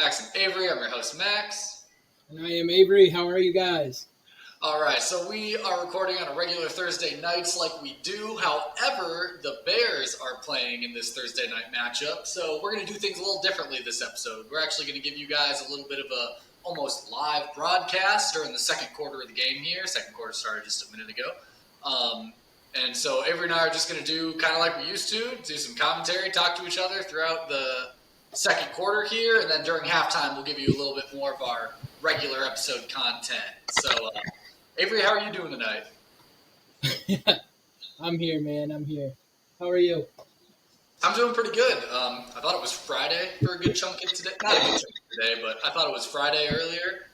Max and Avery. I'm your host, Max. And I am Avery. How are you guys? All right, so we are recording on a regular Thursday nights like we do. However, the Bears are playing in this Thursday night matchup, so we're going to do things a little differently this episode. We're actually going to give you guys a little bit of a almost live broadcast during the second quarter of the game here. Second quarter started just a minute ago. And so Avery and I are just going to do kind of like we used to, do some commentary, talk to each other throughout the second quarter here, and then during halftime we'll give you a little bit more of our regular episode content. So, Avery, how are you doing tonight? I'm here, man. I'm here. How are you? I'm doing pretty good. I thought it was Friday for a good chunk of today. Not a good chunk of today, but I thought it was Friday earlier.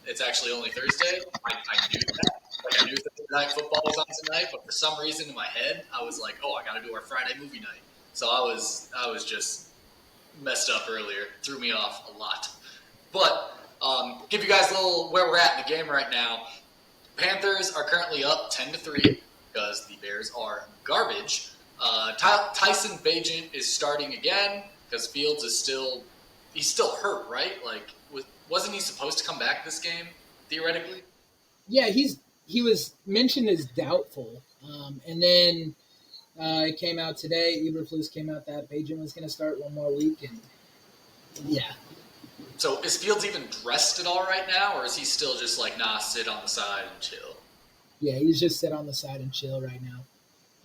It's actually only Thursday. I knew that. I knew Thursday night football was on tonight, but for some reason in my head, I was like, oh, I got to do our Friday movie night. So I was just messed up earlier. Threw me off a lot. But give you guys a little where we're at in the game right now. Panthers are currently up 10-3 because the Bears are garbage. Tyson Bagent is starting again because Fields is still hurt, right? Like, wasn't he supposed to come back this game theoretically? Yeah, he was mentioned as doubtful, and then it came out today. Eberflus came out that Bagent was going to start one more week, and yeah. So is Fields even dressed at all right now, or is he still just like, nah, sit on the side and chill? Yeah, he's just sit on the side and chill right now.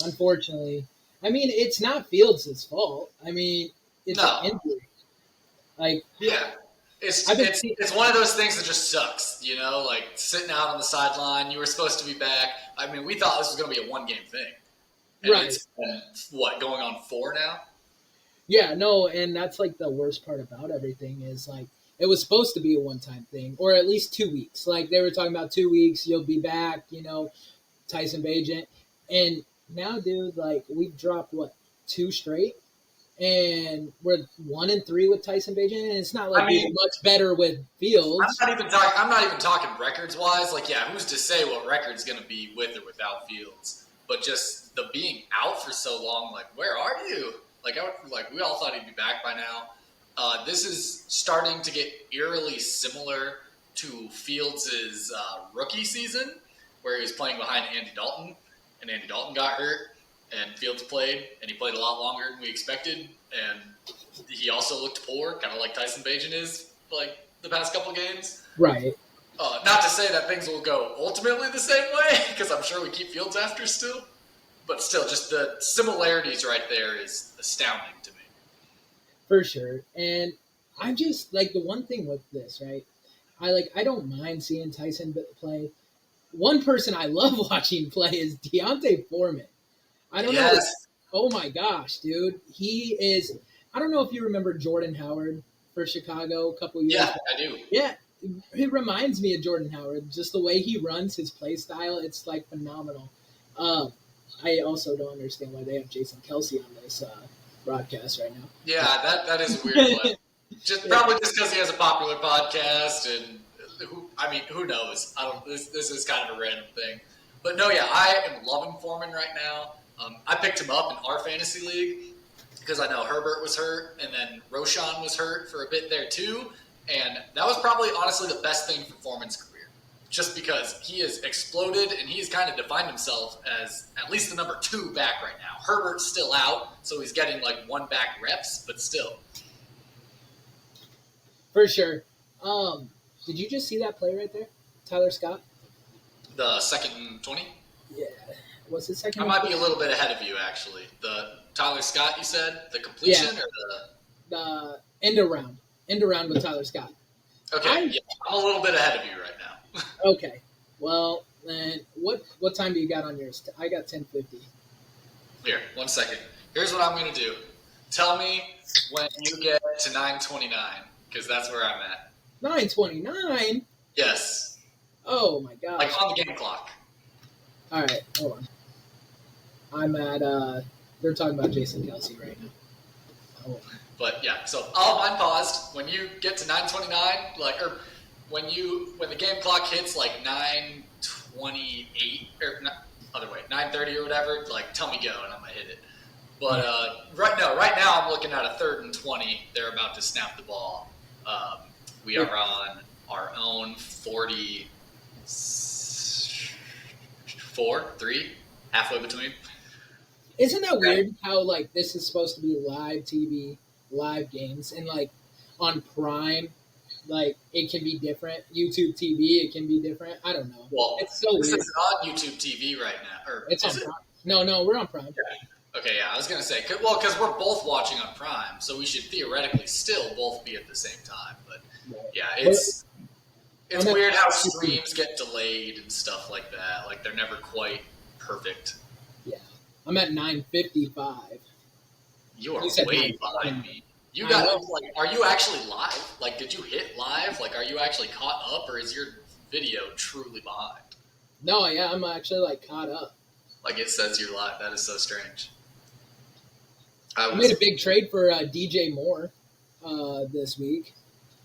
Unfortunately, I mean, it's not Fields' fault. I mean, it's an injury. Like, yeah. It's one of those things that just sucks, you know, like sitting out on the sideline. You were supposed to be back. I mean, we thought this was going to be a one-game thing. And right. It's going on 4 now? Yeah, no, and that's like the worst part about everything is like it was supposed to be a one-time thing, or at least 2 weeks. Like they were talking about 2 weeks, you'll be back, you know, Tyson Bagent. And now, dude, like we've dropped, 2 straight? And we're 1-3 with Tyson Bagent, and it's not like we're much better with Fields. I'm not even talking records wise. Like, yeah, who's to say what record's going to be with or without Fields? But just the being out for so long, like, where are you? Like we all thought he'd be back by now. This is starting to get eerily similar to Fields' rookie season, where he was playing behind Andy Dalton, and Andy Dalton got hurt. And Fields played, and he played a lot longer than we expected. And he also looked poor, kind of like Tyson Bagent is, like, the past couple games. Right. Not to say that things will go ultimately the same way, because I'm sure we keep Fields after still. But still, just the similarities right there is astounding to me. For sure. And I'm just, like, the one thing with this, right? I don't mind seeing Tyson play. One person I love watching play is Deontay Foreman. I don't know. Oh my gosh, dude. He is. I don't know if you remember Jordan Howard for Chicago a couple years ago. Yeah, I do. Yeah. It reminds me of Jordan Howard. Just the way he runs his play style, it's like phenomenal. I also don't understand why they have Jason Kelsey on this broadcast right now. Yeah, that is a weird one. Probably just because he has a popular podcast, and who knows? This is kind of a random thing. But no, yeah, I am loving Foreman right now. I picked him up in our fantasy league because I know Herbert was hurt, and then Roshan was hurt for a bit there too. And that was probably, honestly, the best thing for Foreman's career, just because he has exploded and he's kind of defined himself as at least the number 2 back right now. Herbert's still out, so he's getting like 1 back reps, but still. For sure. Did you just see that play right there, Tyler Scott? The 2nd and 20? Yeah. What's his second? I might be a little bit ahead of you, actually. The Tyler Scott, you said? The completion or the end around with Tyler Scott. Okay, I'm a little bit ahead of you right now. Okay. Well, then what time do you got on yours? I got 10:50. Here, 1 second. Here's what I'm going to do. Tell me when you get to 9:29, because that's where I'm at. 9:29? Yes. Oh, my gosh. Like on the game clock. All right, hold on. I'm at, they're talking about Jason Kelsey right now. Hold on. But yeah, so all mine paused. When you get to 9:29, or when the game clock hits like 9:28, or other way, 9:30 or whatever, like tell me go and I'm gonna hit it. But right now I'm looking at a 3rd and 20. They're about to snap the ball. We are on our own 3, halfway between. Isn't that weird how like this is supposed to be live TV, live games, and like on Prime, like it can be different. YouTube TV, it can be different. I don't know. Well, It's so this weird. is on YouTube TV right now. Or It's on is it? Prime. No, we're on Prime. Yeah. Okay, yeah, I was going to say, well, because we're both watching on Prime, so we should theoretically still both be at the same time. But yeah, it's weird how streams get delayed and stuff like that. Like, they're never quite perfect. Yeah. I'm at 9:55. You are way behind me. You got like, are you actually live? Like, did you hit live? Like, are you actually caught up, or is your video truly behind? No, yeah, I'm actually like caught up. Like it says you're live. That is so strange. I made a big trade for DJ Moore this week.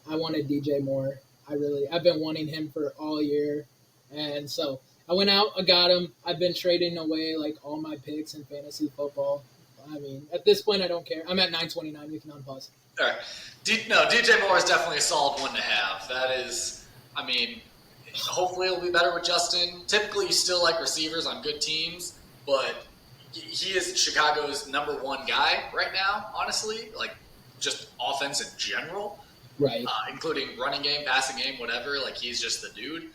I wanted DJ Moore. I've been wanting him for all year, and so I went out. I got him. I've been trading away like all my picks in fantasy football. I mean, at this point, I don't care. I'm at 9:29. You can unpause. All right. DJ Moore is definitely a solid one to have. That is, I mean, hopefully it'll be better with Justin. Typically, you still like receivers on good teams, but he is Chicago's number one guy right now, honestly. Like, just offense in general. Right. Including running game, passing game, whatever. Like, he's just the dude.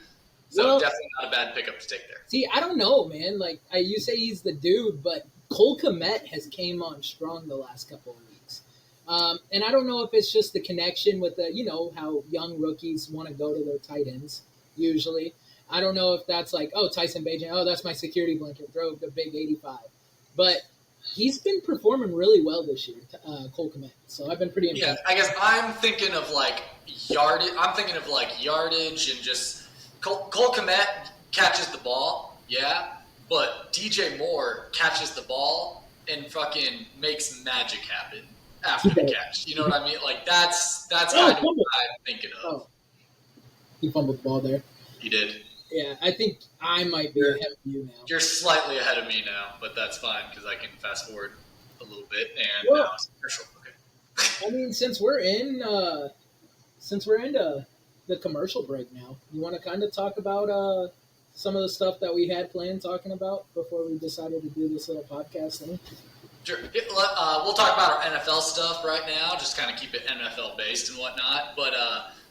So definitely not a bad pickup to take there. See, I don't know, man. Like, you say he's the dude, but Cole Kmet has came on strong the last couple of weeks. And I don't know if it's just the connection with how young rookies want to go to their tight ends, usually. I don't know if that's like, Tyson Bagent, that's my security blanket, throw the big 85. But he's been performing really well this year, Cole Kmet. So I've been pretty impressed. Yeah, I guess I'm thinking of like yardage. I'm thinking of like yardage and just Cole Kmet catches the ball, yeah, but DJ Moore catches the ball and fucking makes magic happen after the catch. You know what I mean? Like that's kind of what I'm thinking of. Oh. He fumbled the ball there. He did. Yeah, I think I might be ahead of you now. You're slightly ahead of me now, but that's fine because I can fast forward a little bit and now it's commercial. Okay. I mean, since we're into the commercial break now, you want to kind of talk about some of the stuff that we had planned talking about before we decided to do this little podcast thing? Sure. We'll talk about our NFL stuff right now, just kind of keep it NFL based and whatnot. But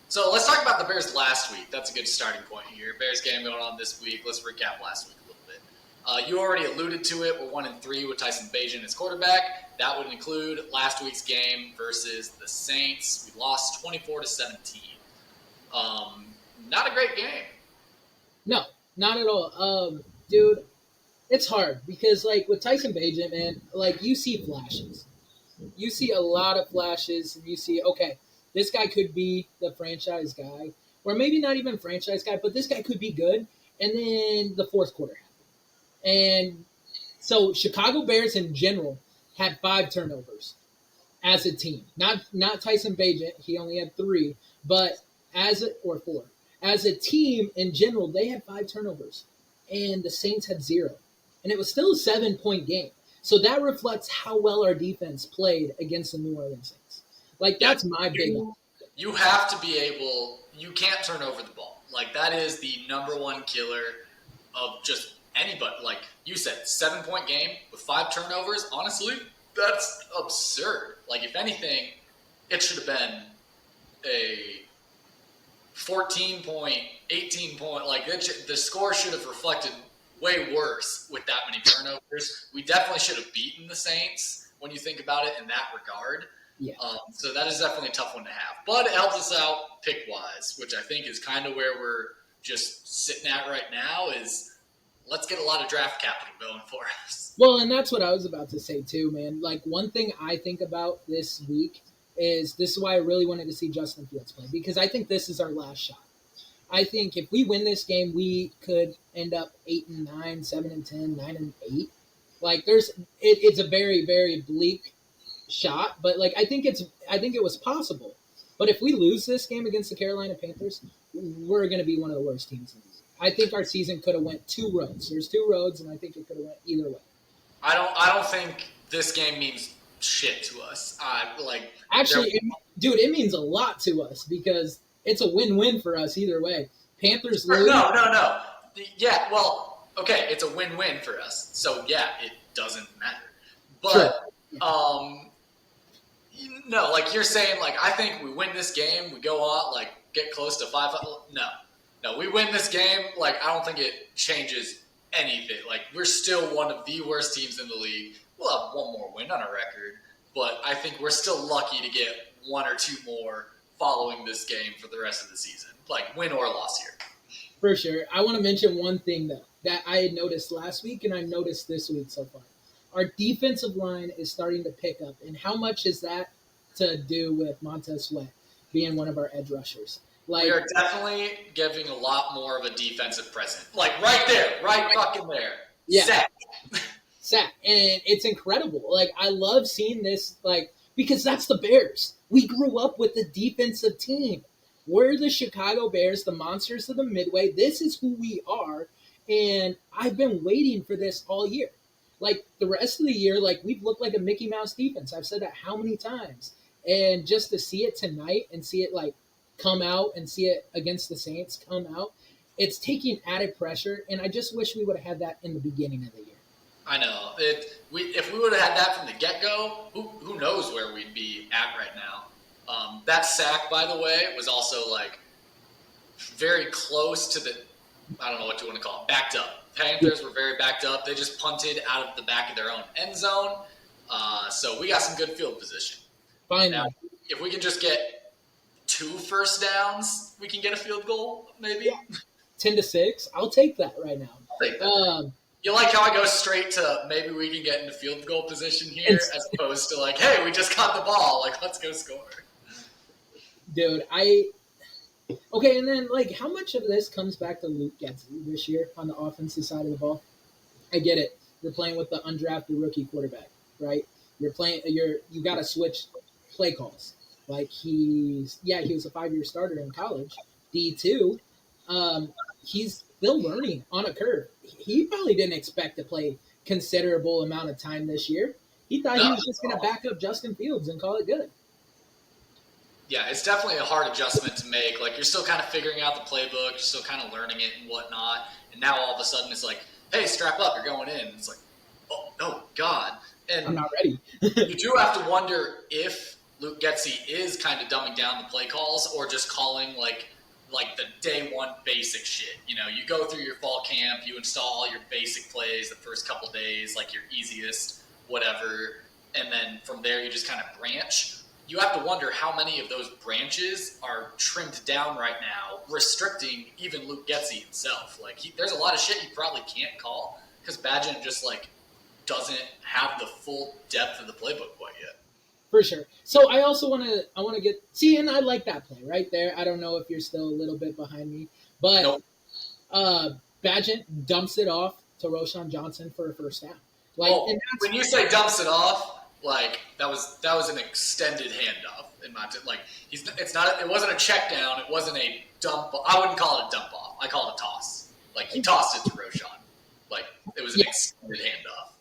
so let's talk about the Bears last week. That's a good starting point here. Bears game going on this week. Let's recap last week a little bit. You already alluded to it. We're 1-3 with Tyson Bagent as quarterback. That would include last week's game versus the Saints. We lost 24-17. Not a great game. No, not at all. Dude, it's hard because like with Tyson Bagent, man, like you see flashes. You see a lot of flashes and you see, okay, this guy could be the franchise guy, or maybe not even franchise guy, but this guy could be good. And then the fourth quarter happened. And so Chicago Bears in general had 5 turnovers as a team. Not Tyson Bagent, he only had 3, but or 4. As a team in general, they had 5 turnovers. And the Saints had 0. And it was still a 7-point game. So that reflects how well our defense played against the New Orleans Saints. Like, that's my big one. You have to be able – you can't turn over the ball. Like, that is the number one killer of just anybody. Like you said, 7-point game with 5 turnovers. Honestly, that's absurd. Like, if anything, it should have been a 14-point, 18-point. Like, the score should have reflected way worse with that many turnovers. We definitely should have beaten the Saints when you think about it in that regard. Yeah. So that is definitely a tough one to have. But it helps us out pick-wise, which I think is kind of where we're just sitting at right now is let's get a lot of draft capital going for us. Well, and that's what I was about to say too, man. Like, one thing I think about this week is this is why I really wanted to see Justin Fields play, because I think this is our last shot. I think if we win this game, we could end up 8-9, 7-10, 9-8. Like, it's a very, very bleak shot, but like I think it was possible. But if we lose this game against the Carolina Panthers, we're going to be one of the worst teams in the league. I think our season could have went 2 roads. There's 2 roads, and I think it could have went either way. I don't think this game means shit to us. Actually, dude, it means a lot to us because it's a win-win for us either way. Panthers lose. No. Yeah, well, okay, it's a win-win for us. So yeah, it doesn't matter. But Sure. no, like you're saying, like I think we win this game, we go on, like get close to 5. No, we win this game. Like I don't think it changes anything. Like we're still one of the worst teams in the league. We'll have one more win on our record, but I think we're still lucky to get 1 or 2 more following this game for the rest of the season. Like win or loss here. For sure. I want to mention one thing, though, that I had noticed last week and I noticed this week so far. Our defensive line is starting to pick up. And how much is that to do with Montez Sweat being one of our edge rushers? We are definitely giving a lot more of a defensive presence. Like right there, right fucking there. Yeah. Sack. And it's incredible. Like, I love seeing this, like, because that's the Bears. We grew up with the defensive team. We're the Chicago Bears, the monsters of the Midway. This is who we are. And I've been waiting for this all year. Like, the rest of the year, like, we've looked like a Mickey Mouse defense. I've said that how many times? And just to see it tonight and see it, like, come out and see it against the Saints come out, it's taking added pressure. And I just wish we would have had that in the beginning of the year. I know. If we would have had that from the get-go, who knows where we'd be at right now. That sack, by the way, was also, like, very close to the, I don't know what you want to call it, backed up. Panthers were very backed up. They just punted out of the back of their own end zone. So we got some good field position. Fine. Now, if we can just get 2 first downs, we can get a field goal, maybe. 10-6. I'll take that right now. I'll take that. You like how I go straight to maybe we can get into field goal position here as opposed to like, hey, we just got the ball. Like, let's go score. Dude, okay, and then, like, how much of this comes back to Luke Getsy this year on the offensive side of the ball? I get it. You're playing with the undrafted rookie quarterback, right? You got to switch play calls. Like, he was a 5-year starter in college, D2. He's still learning on a curve. He probably didn't expect to play considerable amount of time this year. He thought he was just going to back up Justin Fields and call it good. Yeah, it's definitely a hard adjustment to make. Like, you're still kind of figuring out the playbook. You're still kind of learning it and whatnot. And now all of a sudden it's like, hey, strap up, you're going in. And it's like, oh, God. And I'm not ready. You do have to wonder if Luke Getsy is kind of dumbing down the play calls or just calling, like the day one basic shit. You know, you go through your fall camp, you install all your basic plays the first couple days, like your easiest, whatever. And then from there you just kind of branch. You have to wonder how many of those branches are trimmed down right now, restricting even Luke Getsy himself. Like, there's a lot of shit he probably can't call because Badgett just, like, doesn't have the full depth of the playbook quite yet. For sure. So I also want to get – see, and I like that play right there. I don't know if you're still a little bit behind me. But nope. Badgett dumps it off to Roschon Johnson for a first down. Like, when you say dumps it off, like that was an extended handoff in my like it wasn't a check down, it wasn't a dump. I wouldn't call it a dump off. I call it a toss. Like he tossed it to Roschon. Like it was an extended handoff.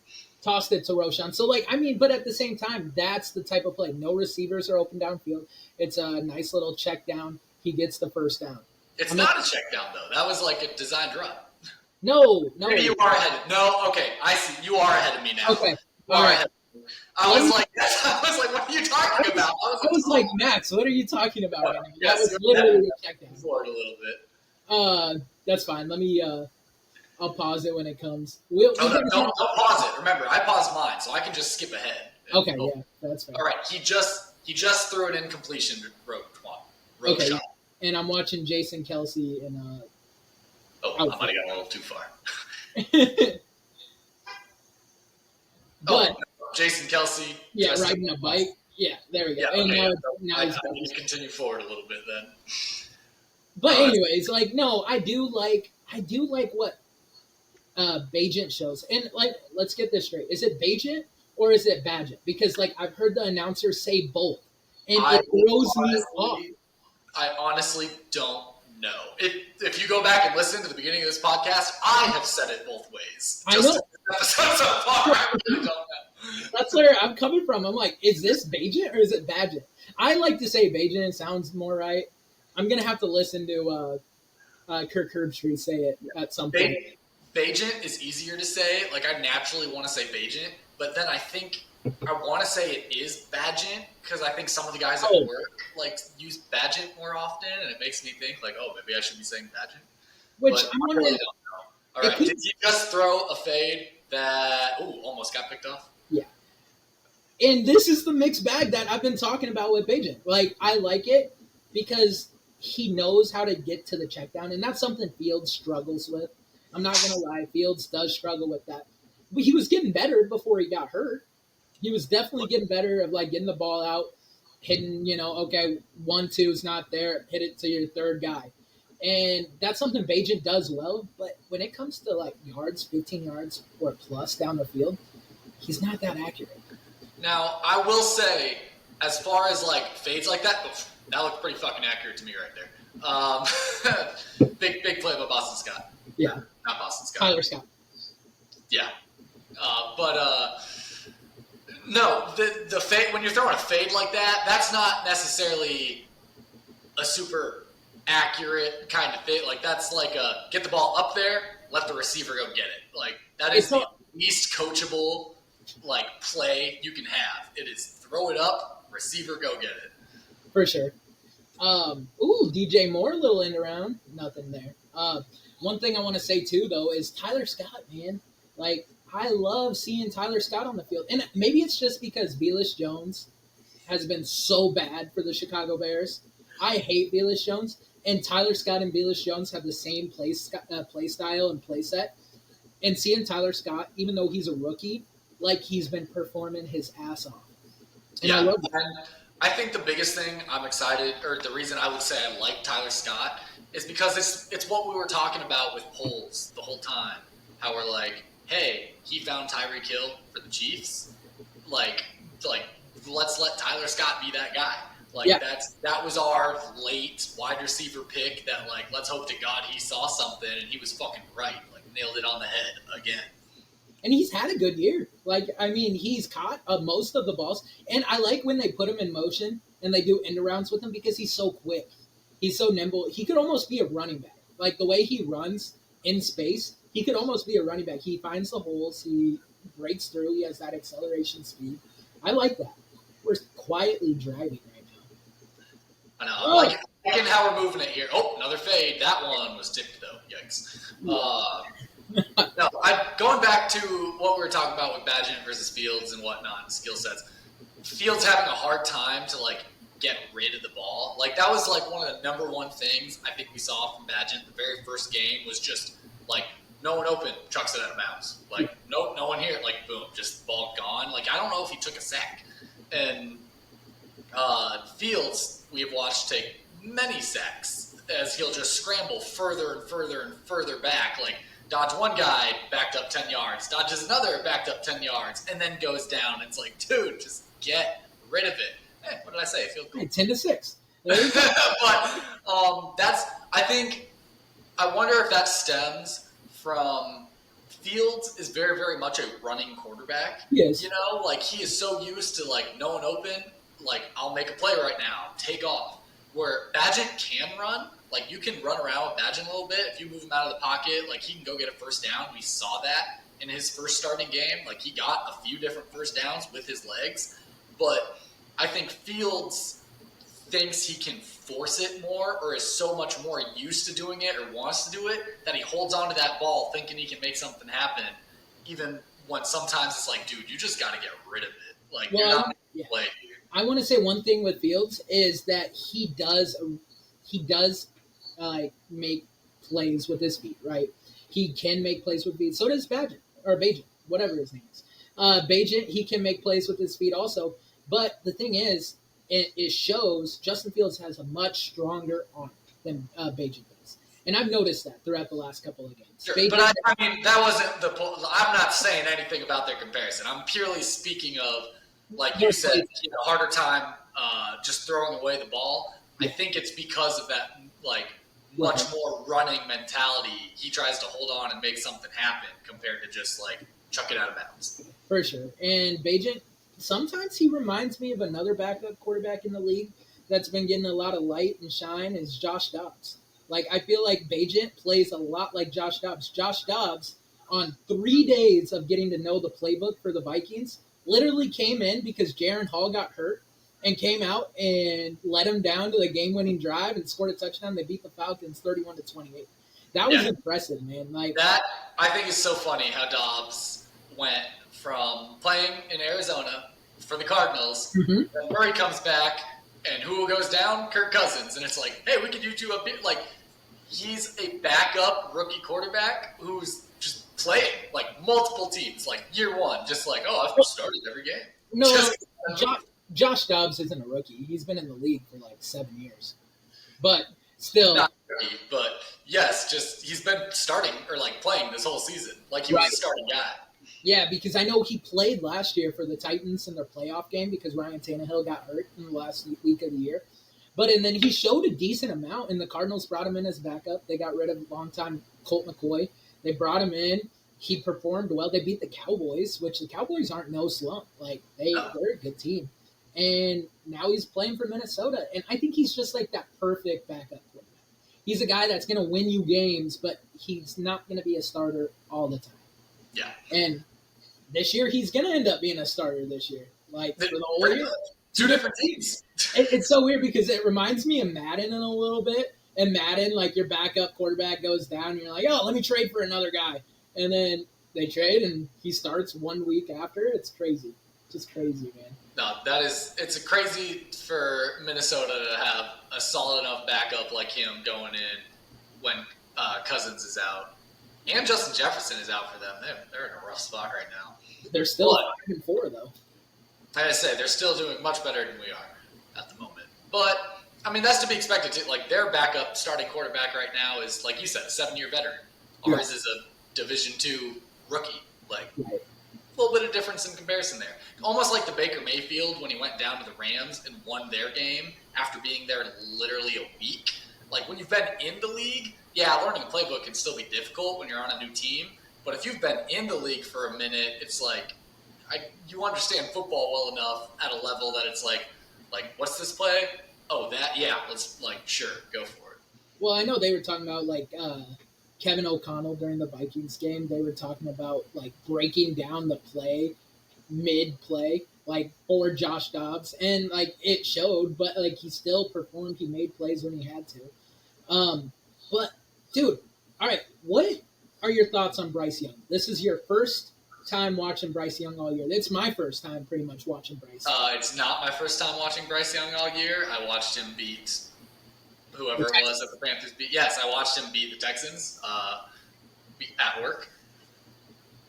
Tossed it to Roschon. So like I mean, but at the same time, that's the type of play. No receivers are open downfield. It's a nice little check down. He gets the first down. It's not a check down though. That was like a designed run. No. Maybe you are ahead. No, okay. I see. You are ahead of me now. Okay. All right. I was like, what are you talking about? I was like, Max, what are you talking about right now? That was literally a check down. Forward a little bit. That's fine. Let me. I'll pause it when it comes. Don't pause it. Remember, I paused mine, so I can just skip ahead. Okay, yeah, that's fine. All right, he just threw an incompletion to Roschon. Okay, yeah. And I'm watching Jason Kelsey and. I might have gone a little too far. But Jason Kelsey. Yeah, riding a bike. Yeah, there we go. Yeah, and okay, now I need to continue forward a little bit then. But anyways, like no, I do like what Bagent shows. And like let's get this straight. Is it Bagent or is it Badgett? Because like I've heard the announcers say both. And it throws me off. I honestly don't know. If you go back and listen to the beginning of this podcast, I have said it both ways. I know. Episode so far, I really don't know. That's where I'm coming from. I'm like, is this Bagent or is it Badgett? I like to say Bagent. It sounds more right. I'm gonna have to listen to Kirk Herbstreit say it at some point. Bajent is easier to say. Like, I naturally want to say Bajent, but then I think I want to say it is Badgent because I think some of the guys at Oh. work like use Badgent more often, and it makes me think like, oh, maybe I should be saying Badgent. Which But I'm I wondering. really don't know. All right, did you just throw a fade that almost got picked off? Yeah. And this is the mixed bag that I've been talking about with Bajent. Like, I like it because he knows how to get to the check down, and that's something Fields struggles with. I'm not gonna lie, Fields does struggle with that. But he was getting better before he got hurt. He was definitely getting better of like getting the ball out, hitting, okay, 1-2 is not there, hit it to your third guy. And that's something Bajent does well, but when it comes to like yards, 15 yards or plus down the field, he's not that accurate. Now, I will say, as far as like fades like that, that looked pretty fucking accurate to me right there. Big play by Boston Scott. Yeah. Not Boston Scott. Tyler Scott. Yeah. No, the fade, when you're throwing a fade like that, that's not necessarily a super accurate kind of fade. Like, that's like a get the ball up there, let the receiver go get it. Like, that is the least coachable like play you can have. It is throw it up, receiver go get it. For sure. DJ Moore, little end around, nothing there. One thing I want to say too, though, is Tyler Scott, man. Like, I love seeing Tyler Scott on the field, and maybe it's just because Velus Jones has been so bad for the Chicago Bears. I hate Velus Jones, and Tyler Scott and Velus Jones have the same play style and play set. And seeing Tyler Scott, even though he's a rookie, like he's been performing his ass off. And yeah, I think the biggest thing I'm excited, or the reason I would say I like Tyler Scott, is because it's what we were talking about with polls the whole time. How we're like, hey, he found Tyreek Hill for the Chiefs. Like let's let Tyler Scott be that guy. Like, yeah. That was our late wide receiver pick that, like, let's hope to God he saw something and he was fucking right. Like, nailed it on the head again. And he's had a good year. Like, I mean, he's caught most of the balls. And I like when they put him in motion and they do end arounds with him because he's so quick. He's so nimble. He could almost be a running back. Like, the way he runs in space, he could almost be a running back. He finds the holes. He breaks through. He has that acceleration speed. I like that. We're quietly driving right now. I know. I'm liking how we're moving it here. Oh, another fade. That one was tipped, though. Yikes. No, going back to what we were talking about with Badgett versus Fields and whatnot, skill sets. Fields having a hard time to, like, get rid of the ball. Like, that was, like, one of the number one things I think we saw from Badgett the very first game was just, like, no one open, chucks it out of bounds. Like, nope, no one here. Like, boom, just ball gone. Like, I don't know if he took a sack. And Fields, we have watched take many sacks as he'll just scramble further and further and further back. Like, dodge one guy, backed up 10 yards. Dodges another, backed up 10 yards, and then goes down. It's like, dude, just get rid of it. Hey, what did I say? Field goal. 10-6. But I wonder if that stems from Fields is very, very much a running quarterback. Yes. You know, like, he is so used to, like, no one open, like, I'll make a play right now, take off. Where Badgett can run, like, you can run around with Badgett a little bit. If you move him out of the pocket, like, he can go get a first down. We saw that in his first starting game. Like, he got a few different first downs with his legs. But I think Fields thinks he can force it more or is so much more used to doing it or wants to do it that he holds on to that ball thinking he can make something happen, even when sometimes it's like, dude, you just got to get rid of it. Like, you're not making a play, dude. I want to say one thing with Fields is that he does make plays with his feet, right? He can make plays with feet. So does Bajent, whatever his name is. Bajent, he can make plays with his feet also. But the thing is, it shows Justin Fields has a much stronger arm than Bajent does. And I've noticed that throughout the last couple of games. Sure, but I mean, that wasn't the point. I'm not saying anything about their comparison. I'm purely speaking of, like you said, harder time just throwing away the ball. I think it's because of that, like, much more running mentality. He tries to hold on and make something happen compared to just, like, chuck it out of bounds. For sure. And Bajent, sometimes he reminds me of another backup quarterback in the league that's been getting a lot of light and shine is Josh Dobbs. Like, I feel like Bajent plays a lot like Josh Dobbs. Josh Dobbs, on 3 days of getting to know the playbook for the Vikings, literally came in because Jaron Hall got hurt and came out and led him down to the game-winning drive and scored a touchdown. They beat the Falcons 31-28. That was impressive, man. Like that, I think is so funny how Dobbs went from playing in Arizona for the Cardinals, then Murray comes back, and who goes down? Kirk Cousins. And it's like, hey, we could use you a bit. Like, he's a backup rookie quarterback who's just playing, like, multiple teams, like, year one. Just like, oh, I've started every game. No, Josh Dobbs isn't a rookie. He's been in the league for, like, 7 years. But still. Not rookie, but yes, just he's been starting or, like, playing this whole season. Like, he was a starting guy. Yeah, because I know he played last year for the Titans in their playoff game because Ryan Tannehill got hurt in the last week of the year. And then he showed a decent amount, and the Cardinals brought him in as backup. They got rid of longtime Colt McCoy. They brought him in. He performed well. They beat the Cowboys, which the Cowboys aren't no slump. Like, they're a good team. And now he's playing for Minnesota. And I think he's just like that perfect backup quarterback. He's a guy that's going to win you games, but he's not going to be a starter all the time. Yeah. And this year, he's going to end up being a starter this year. Like, for the whole year. Two different teams. It's so weird because it reminds me of Madden in a little bit. And Madden, like, your backup quarterback goes down, and you're like, oh, let me trade for another guy. And then they trade, and he starts 1 week after. It's crazy. Just crazy, man. No, it's a crazy for Minnesota to have a solid enough backup like him going in when Cousins is out. And Justin Jefferson is out for them. They're in a rough spot right now. They're still 5-4, though. Like I say, they're still doing much better than we are at the moment. But, I mean, that's to be expected, too. Like, their backup starting quarterback right now is, like you said, a 7-year veteran. Ours is a Division II rookie. Like, a little bit of difference in comparison there. Almost like the Baker Mayfield when he went down to the Rams and won their game after being there literally a week. Like, when you've been in the league, yeah, learning a playbook can still be difficult when you're on a new team. But if you've been in the league for a minute, it's like you understand football well enough at a level that it's like, what's this play? Oh, that, yeah, let's, like, sure, go for it. Well, I know they were talking about, like, Kevin O'Connell during the Vikings game. They were talking about, like, breaking down the play, mid-play, like, for Josh Dobbs. And, like, it showed, but, like, he still performed. He made plays when he had to. But, dude, all right, what are your thoughts on Bryce Young? This is your first time watching Bryce Young all year. It's my first time pretty much watching Bryce. It's not my first time watching Bryce Young all year. I watched him beat whoever it was that the Panthers beat. Yes, I watched him beat the Texans at work.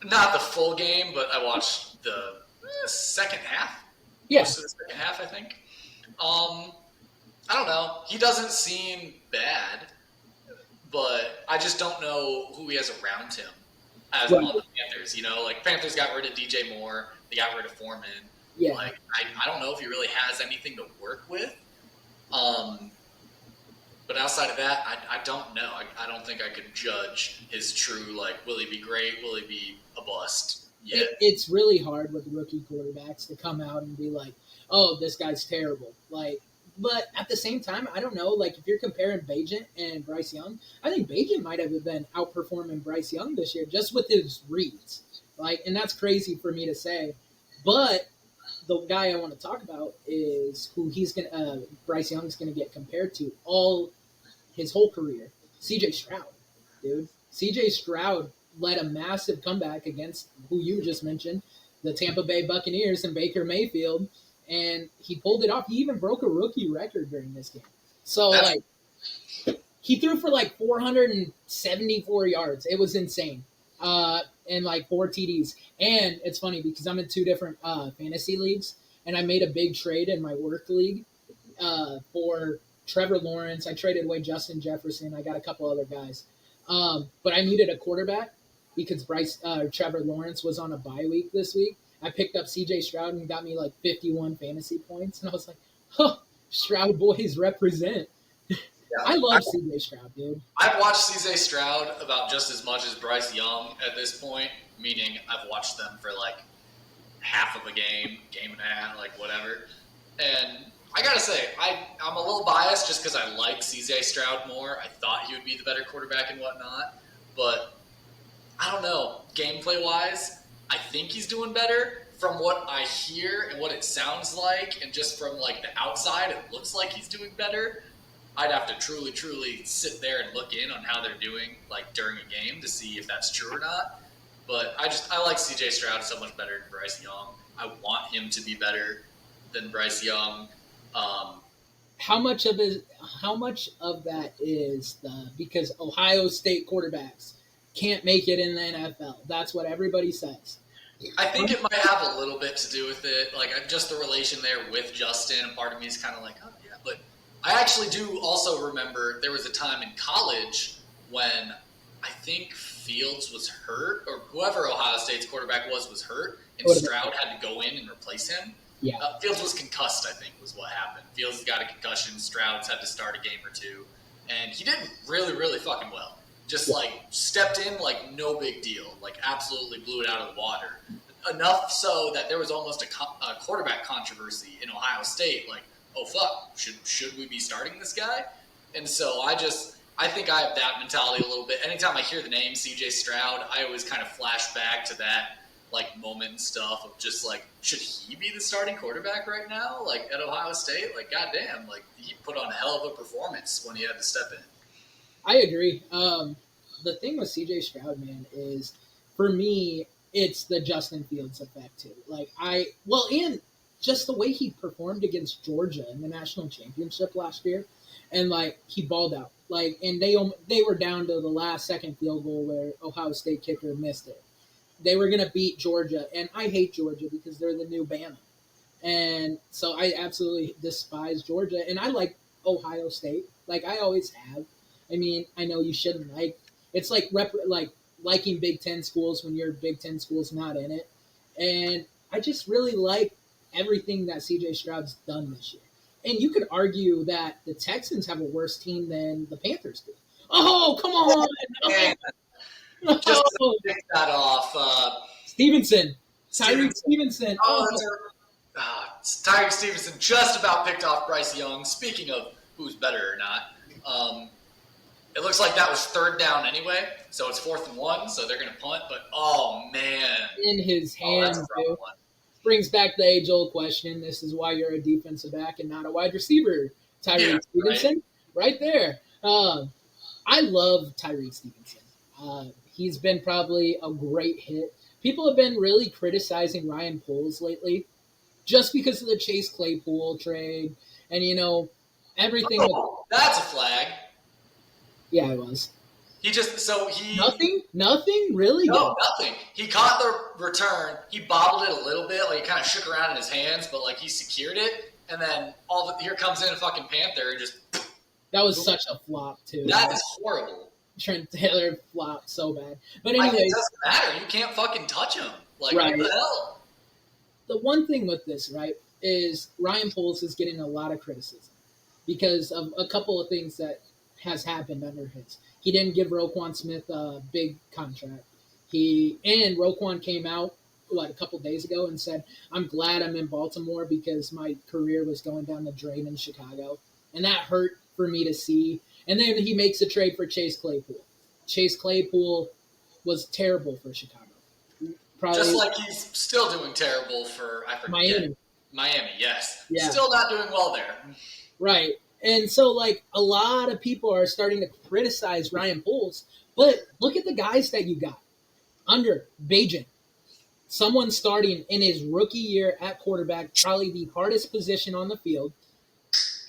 Not the full game, but I watched the second half. Yes. Most of the second half, I think. I don't know. He doesn't seem bad, but I just don't know who he has around him as on the Panthers. You know, like, Panthers got rid of DJ Moore. They got rid of Foreman. Yeah. Like, I don't know if he really has anything to work with. But outside of that, I don't know. I don't think I could judge his true, like, will he be great? Will he be a bust? Yeah. It's really hard with rookie quarterbacks to come out and be like, oh, this guy's terrible. Like, but at the same time, I don't know. Like, if you're comparing Bajent and Bryce Young, I think Bajent might have been outperforming Bryce Young this year just with his reads. Like, and that's crazy for me to say. But the guy I want to talk about is who Bryce Young's gonna get compared to his whole career. CJ Stroud, dude. CJ Stroud led a massive comeback against who you just mentioned, the Tampa Bay Buccaneers and Baker Mayfield, and he pulled it off. He even broke a rookie record during this game. So, like, he threw for, like, 474 yards. It was insane. And, like, 4 TDs. And it's funny because I'm in 2 different fantasy leagues, and I made a big trade in my work league for Trevor Lawrence. I traded away Justin Jefferson. I got a couple other guys. But I needed a quarterback because Trevor Lawrence was on a bye week this week. I picked up CJ Stroud and he got me like 51 fantasy points. And I was like, huh, Stroud boys represent. Yeah, I love CJ Stroud, dude. I've watched CJ Stroud about just as much as Bryce Young at this point, meaning I've watched them for like half of a game and a half, like whatever. And I gotta say, I'm a little biased just because I like CJ Stroud more. I thought he would be the better quarterback and whatnot, but I don't know. Gameplay wise, I think he's doing better. From what I hear and what it sounds like, and just from like the outside, it looks like he's doing better. I'd have to truly sit there and look in on how they're doing like during a game to see if that's true or not. But I like CJ Stroud so much better than Bryce Young. I want him to be better than Bryce Young. Um, How much of that is because Ohio State quarterbacks can't make it in the NFL? That's what everybody says. I think it might have a little bit to do with it, like just the relation there with Justin. And part of me is kind of like, oh yeah, but I actually do also remember there was a time in college when I think Fields was hurt, or whoever Ohio State's quarterback was hurt, and Stroud had to go in and replace him. Yeah. Fields was concussed, I think, was what happened. Fields got a concussion. Stroud's had to start a game or two. And he did really fucking well. Just, stepped in like no big deal. Like, absolutely blew it out of the water. Enough so that there was almost a quarterback controversy in Ohio State. Like, oh, fuck, should we be starting this guy? And so I think I have that mentality a little bit. Anytime I hear the name C.J. Stroud, I always kind of flash back to that moment and stuff of just should he be the starting quarterback right now? Like at Ohio State, goddamn, he put on a hell of a performance when he had to step in. I agree. The thing with CJ Stroud, man, is for me, it's the Justin Fields effect too. And just the way he performed against Georgia in the national championship last year, and he balled out. And they were down to the last second field goal where Ohio State kicker missed it. They were going to beat Georgia, and I hate Georgia because they're the new Bama. And so I absolutely despise Georgia, and I like Ohio State. I always have. I mean, I know you shouldn't like. It's liking Big Ten schools when your Big Ten school's not in it. And I just really like everything that CJ Stroud's done this year. And you could argue that the Texans have a worse team than the Panthers do. Oh, come on! Just to pick that off. Stevenson. Tyreek Stevenson. Tyreek Stevenson just about picked off Bryce Young. Speaking of who's better or not, it looks like that was third down anyway, so it's 4th and 1, so they're going to punt. But, oh, man. In his hands, too. Brings back the age-old question. This is why you're a defensive back and not a wide receiver. Tyreek Stevenson, right there. I love Tyreek Stevenson. He's been probably a great hit. People have been really criticizing Ryan Poles lately just because of the Chase Claypool trade and, everything. That's a flag. Yeah, it was. Nothing? Really? No, nothing. He caught the return. He bobbled it a little bit. He kind of shook around in his hands, but, he secured it. And then here comes in a fucking Panther and just... That was such a flop, too. That is horrible. Trent Taylor flopped so bad. But anyways, it doesn't matter. You can't fucking touch him. Right. What the hell? The one thing with this, right, is Ryan Poles is getting a lot of criticism because of a couple of things that has happened under his. He didn't give Roquan Smith a big contract. And Roquan came out, a couple days ago and said, I'm glad I'm in Baltimore because my career was going down the drain in Chicago. And that hurt for me to see. And then he makes a trade for Chase Claypool. Chase Claypool was terrible for Chicago. Probably, just like he's still doing terrible for, I forget. Miami, yes. Yeah. Still not doing well there. Right. And so, a lot of people are starting to criticize Ryan Poles. But look at the guys that you got. Under Bajan. Someone starting in his rookie year at quarterback, probably the hardest position on the field.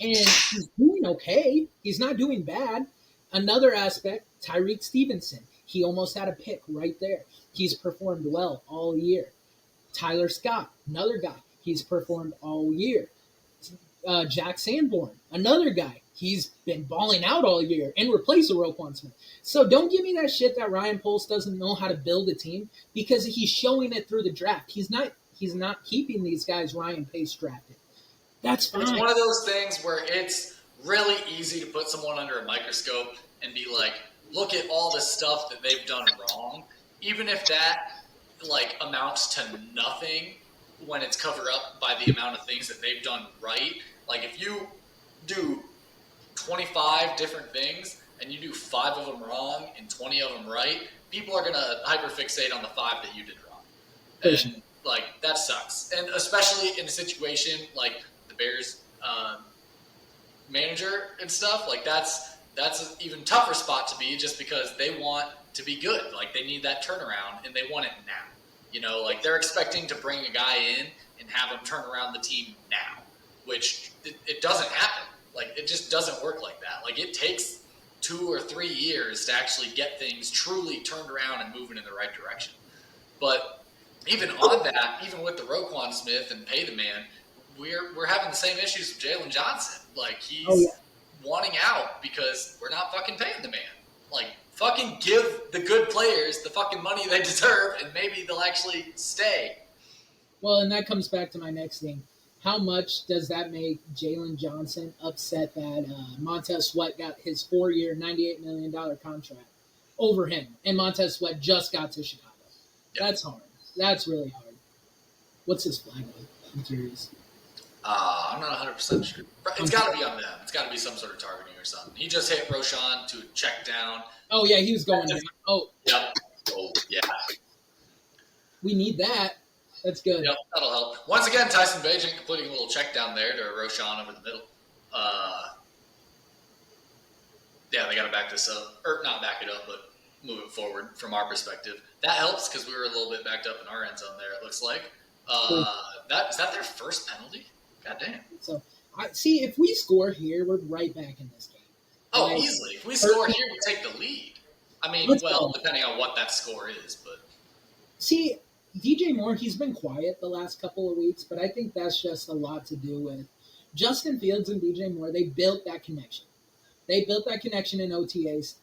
And he's doing okay. He's not doing bad. Another aspect, Tyreek Stevenson. He almost had a pick right there. He's performed well all year. Tyler Scott, another guy. He's performed all year. Jack Sanborn, another guy. He's been balling out all year and replaced Roquan Smith. So don't give me that shit that Ryan Poles doesn't know how to build a team because he's showing it through the draft. He's not keeping these guys Ryan Pace drafted. That's fine. It's one of those things where it's really easy to put someone under a microscope and be like, look at all the stuff that they've done wrong. Even if that, amounts to nothing when it's covered up by the amount of things that they've done right. Like if you do 25 different things and you do 5 of them wrong and 20 of them right, people are gonna hyperfixate on the 5 that you did wrong, and like that sucks. And especially in a situation like the Bears manager and stuff, like that's an even tougher spot to be, just because they want to be good. Like they need that turnaround and they want it now. You know, like they're expecting to bring a guy in and have him turn around the team now, which it doesn't happen. Like it just doesn't work like that. Like it takes 2 or 3 years to actually get things truly turned around and moving in the right direction. But even on that, even with the Roquan Smith and pay the man, we're having the same issues with Jalen Johnson. Like he's wanting out because we're not fucking paying the man. Like fucking give the good players the fucking money they deserve, and maybe they'll actually stay. Well, and that comes back to my next thing. How much does that make Jalen Johnson upset that Montez Sweat got his 4-year, $98 million contract over him, and Montez Sweat just got to Chicago? Yep. That's hard. That's really hard. What's his flag on? I'm curious. I'm not 100% sure. It's got to be on them. It's got to be some sort of targeting or something. He just hit Roshan to check down. Oh, yeah, he was going down. Oh. Yep. Oh, yeah. We need that. That's good. Yep, that'll help. Once again, Tyson Bagent completing a little check down there to Roshan over the middle. Yeah, they got to back this up. Or not back it up, but move it forward from our perspective. That helps because we were a little bit backed up in our end zone there, it looks like. Is that their first penalty? God damn. So, see, if we score here, we're right back in this game. Oh, easily. If we score here, we take the lead. I mean, depending on what that score is, but. See, DJ Moore, he's been quiet the last couple of weeks, but I think that's just a lot to do with Justin Fields and DJ Moore. They built that connection. They built that connection in OTAs.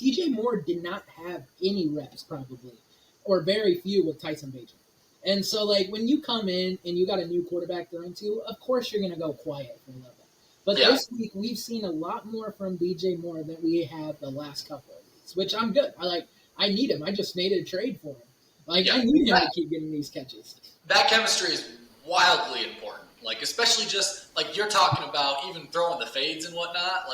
DJ Moore did not have any reps, probably, or very few with Tyson Bagent. And so, like, when you come in and you got a new quarterback throwing to, of course you're going to go quiet for a little bit. But this week, we've seen a lot more from DJ Moore than we have the last couple of weeks, which I'm good. I need him. I just made a trade for him. I need him to keep getting these catches. That chemistry is wildly important. Like, especially just, like, you're talking about even throwing the fades and whatnot,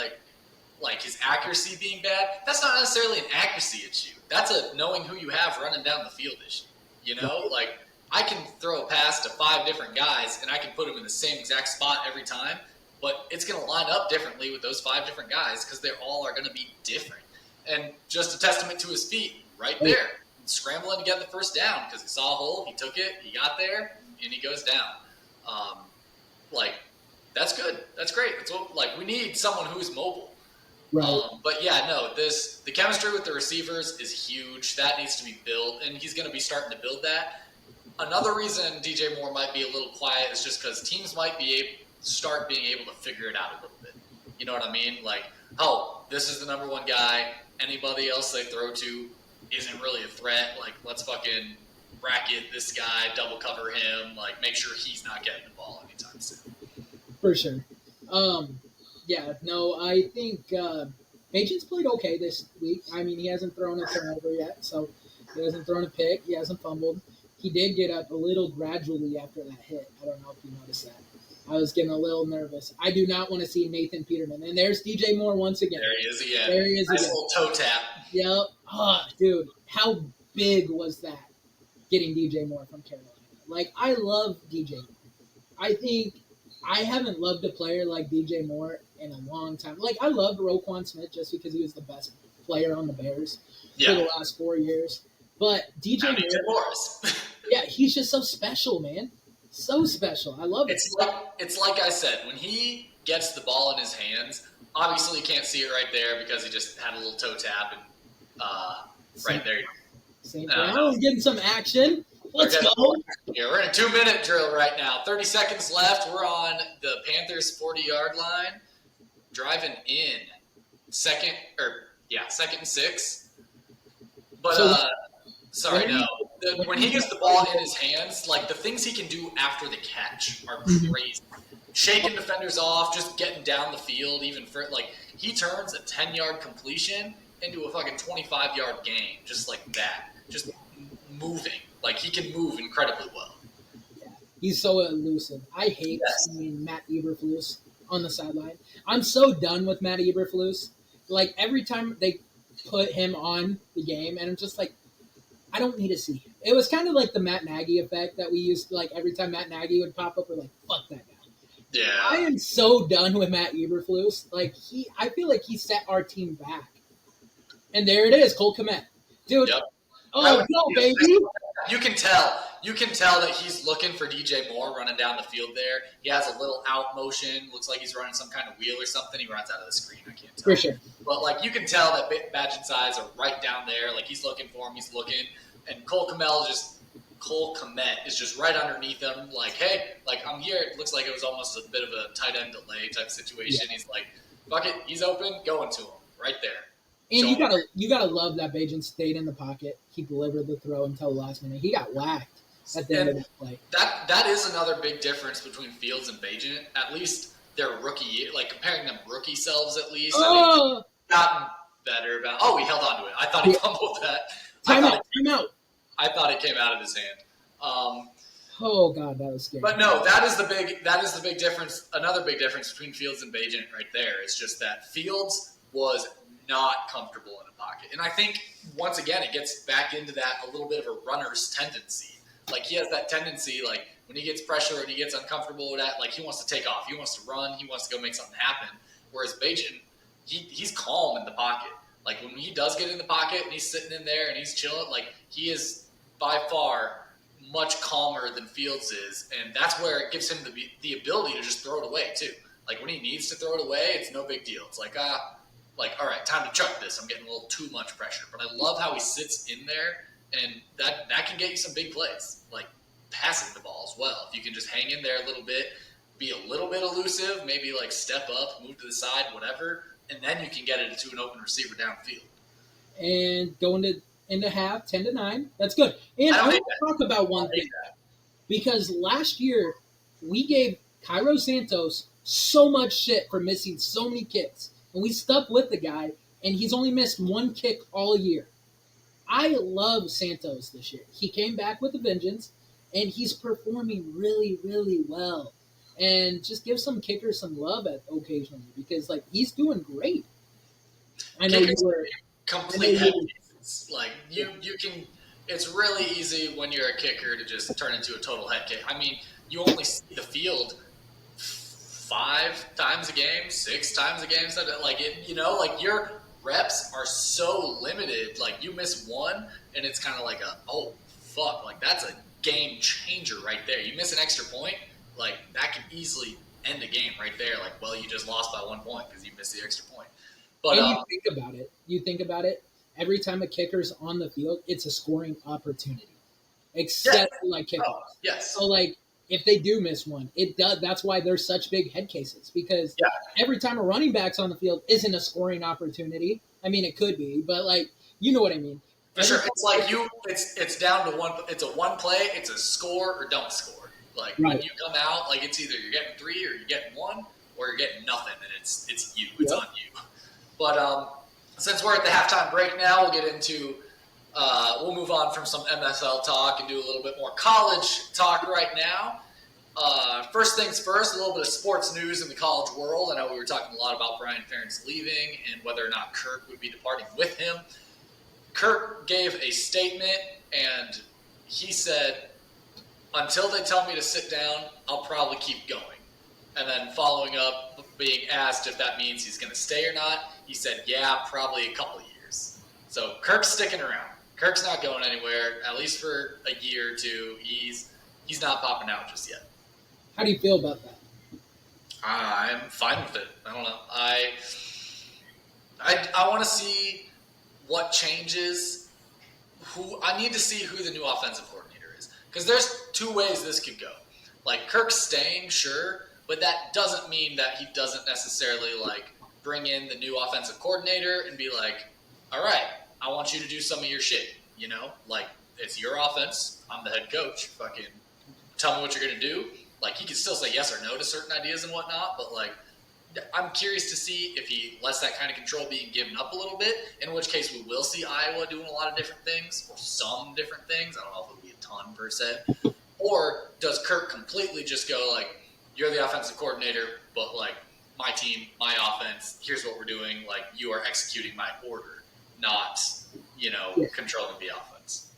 like his accuracy being bad. That's not necessarily an accuracy issue. That's a knowing who you have running down the field issue. You know, like, I can throw a pass to 5 different guys, and I can put them in the same exact spot every time, but it's going to line up differently with those 5 different guys because they all are going to be different. And just a testament to his feet right there, scrambling to get the first down because he saw a hole, he took it, he got there, and he goes down. That's good. That's great. It's what, we need someone who's mobile. Right. But yeah, no, the chemistry with the receivers is huge. That needs to be built, and he's going to be starting to build that. Another reason DJ Moore might be a little quiet is just because teams might start being able to figure it out a little bit. You know what I mean? Like, oh, this is the number 1 guy. Anybody else they throw to isn't really a threat. Like, let's fucking bracket this guy, double cover him, like, make sure he's not getting the ball anytime soon. For sure. I think Bagent's played okay this week. I mean, he hasn't thrown a turnover yet, so he hasn't thrown a pick. He hasn't fumbled. He did get up a little gradually after that hit. I don't know if you noticed that. I was getting a little nervous. I do not want to see Nathan Peterman. And there's DJ Moore once again. There he is again. There he is nice again. Little toe tap. Yep. Oh, dude, how big was that, getting DJ Moore from Carolina? Like, I love DJ Moore. I think I haven't loved a player like DJ Moore in a long time. Like, I loved Roquan Smith just because he was the best player on the Bears for the last 4 years. But DJ Moore, yeah, he's just so special, man. So special. I love it. It's like I said, when he gets the ball in his hands, obviously you can't see it right there because he just had a little toe tap and right there. St. Brown's getting some action. Let's go. Yeah, we're in a 2-minute drill right now. 30 seconds left. We're on the Panthers' 40-yard line. Driving in. Second and 6. But, when he gets the ball in his hands, like, the things he can do after the catch are crazy. Shaking defenders off, just getting down the field, he turns a 10-yard completion into a fucking 25-yard gain, just like that. Just moving. Like, he can move incredibly well. Yeah. He's so elusive. I hate seeing Matt Eberflus on the sideline. I'm so done with Matt Eberflus. Like every time they put him on the game, and I'm just like, I don't need to see him. It was kind of like the Matt Nagy effect that we used to, like every time Matt Nagy would pop up, we're like, fuck that guy. I Yeah. am so done with Matt Eberflus. Like I feel like he set our team back. And there it is, Cole Kmet. Dude, Yep. oh, go, baby. You can tell. You can tell that he's looking for DJ Moore running down the field there. He has a little out motion. Looks like he's running some kind of wheel or something. He runs out of the screen. I can't tell. For sure. But, like, you can tell that Badgett's eyes are right down there. Like, he's looking for him. He's looking. And Cole Kmet is just right underneath him. Like, hey, like, I'm here. It looks like it was almost a bit of a tight end delay type situation. Yeah. He's like, fuck it. He's open. Going to him right there. And you gotta love that Bajan stayed in the pocket. He delivered the throw until the last minute. He got whacked at the end of that play. That is another big difference between Fields and Bajan. At least their rookie year, like comparing them rookie selves at least. Oh! Gotten better about. Oh, he held on to it. I thought he fumbled that. Time out. I thought it came out of his hand. Oh God, that was scary. But no, that is the big difference. Another big difference between Fields and Bajan right there. It's just that Fields was not comfortable in a pocket. And I think, once again, it gets back into that a little bit of a runner's tendency. Like, he has that tendency, like, when he gets pressure and he gets uncomfortable with that, like, he wants to take off. He wants to run. He wants to go make something happen. Whereas Bajan, he's calm in the pocket. Like, when he does get in the pocket and he's sitting in there and he's chilling, like, he is by far much calmer than Fields is. And that's where it gives him the ability to just throw it away, too. Like, when he needs to throw it away, it's no big deal. It's like, all right, time to chuck this. I'm getting a little too much pressure. But I love how he sits in there, and that can get you some big plays, like passing the ball as well. If you can just hang in there a little bit, be a little bit elusive, maybe like step up, move to the side, whatever, and then you can get it to an open receiver downfield. And going into half, 10-9. That's good. And I want to talk about one thing. Because last year, we gave Cairo Santos so much shit for missing so many kicks. And we stuck with the guy, and he's only missed one kick all year. I love Santos this year. He came back with a vengeance, and he's performing really, really well. And just give some kickers some love occasionally because, like, he's doing great. I know kickers you were complete head cases. Like, you can. It's really easy when you're a kicker to just turn into a total head kick. I mean, you only see the field 5 times a game, 6 times a game. So like like your reps are so limited. Like, you miss one, and it's kind of like oh fuck, like that's a game changer right there. You miss an extra point, like that can easily end a game right there. Like, well, you just lost by 1 point because you missed the extra point. But and you think about it. Every time a kicker's on the field, it's a scoring opportunity, except for like kickers. Oh, yes. So like, if they do miss one, it does. That's why there's such big head cases because every time a running back's on the field isn't a scoring opportunity. I mean, it could be, but like, you know what I mean. For sure, it's like it's down to one. It's a one play. It's a score or don't score. Like when you come out, like it's either you're getting 3 or you're getting 1 or you're getting nothing, and it's you. It's on you. But since we're at the halftime break now, we'll get into. We'll move on from some MSL talk and do a little bit more college talk right now. First things first, a little bit of sports news in the college world. I know we were talking a lot about Brian Ferentz leaving and whether or not Kirk would be departing with him. Kirk gave a statement, and he said, until they tell me to sit down, I'll probably keep going. And then following up, being asked if that means he's going to stay or not, he said, yeah, probably a couple of years. So Kirk's sticking around. Kirk's not going anywhere, at least for a year or two. He's not popping out just yet. How do you feel about that? I'm fine with it. I don't know. I want to see what changes. I need to see who the new offensive coordinator is. Because there's 2 ways this could go. Like, Kirk's staying, sure, but that doesn't mean that he doesn't necessarily, like, bring in the new offensive coordinator and be like, all right, I want you to do some of your shit, you know? Like, it's your offense. I'm the head coach. Fucking tell me what you're going to do. Like, he can still say yes or no to certain ideas and whatnot, but, like, I'm curious to see if he lets that kind of control being given up a little bit, in which case we will see Iowa doing a lot of different things, or some different things. I don't know if it'll be a ton per se. Or does Kirk completely just go, like, you're the offensive coordinator, but, like, my team, my offense, here's what we're doing. Like, you are executing my order, not, controlling the offense.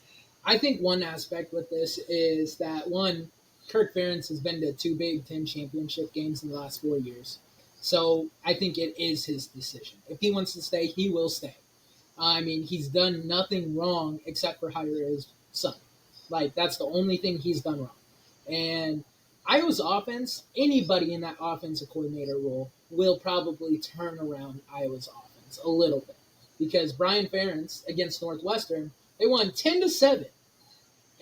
I think one aspect with this is that, one, Kirk Ferentz has been to 2 Big Ten championship games in the last 4 years. So I think it is his decision. If he wants to stay, he will stay. I mean, he's done nothing wrong except for hire his son. Like, that's the only thing he's done wrong. And Iowa's offense, anybody in that offensive coordinator role will probably turn around Iowa's offense a little bit. Because Brian Ferentz against Northwestern, they won 10-7.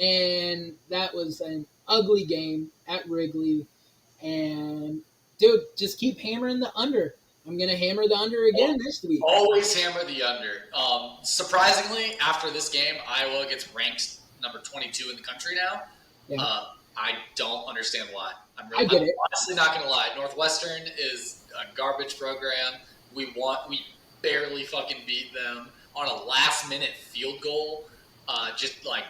And that was an ugly game at Wrigley. And, dude, just keep hammering the under. I'm going to hammer the under again this week. Always hammer the under. Surprisingly, after this game, Iowa gets ranked number 22 in the country now. Yeah. I don't understand why. I'm honestly not going to lie. Northwestern is a garbage program. We barely fucking beat them on a last-minute field goal. Just like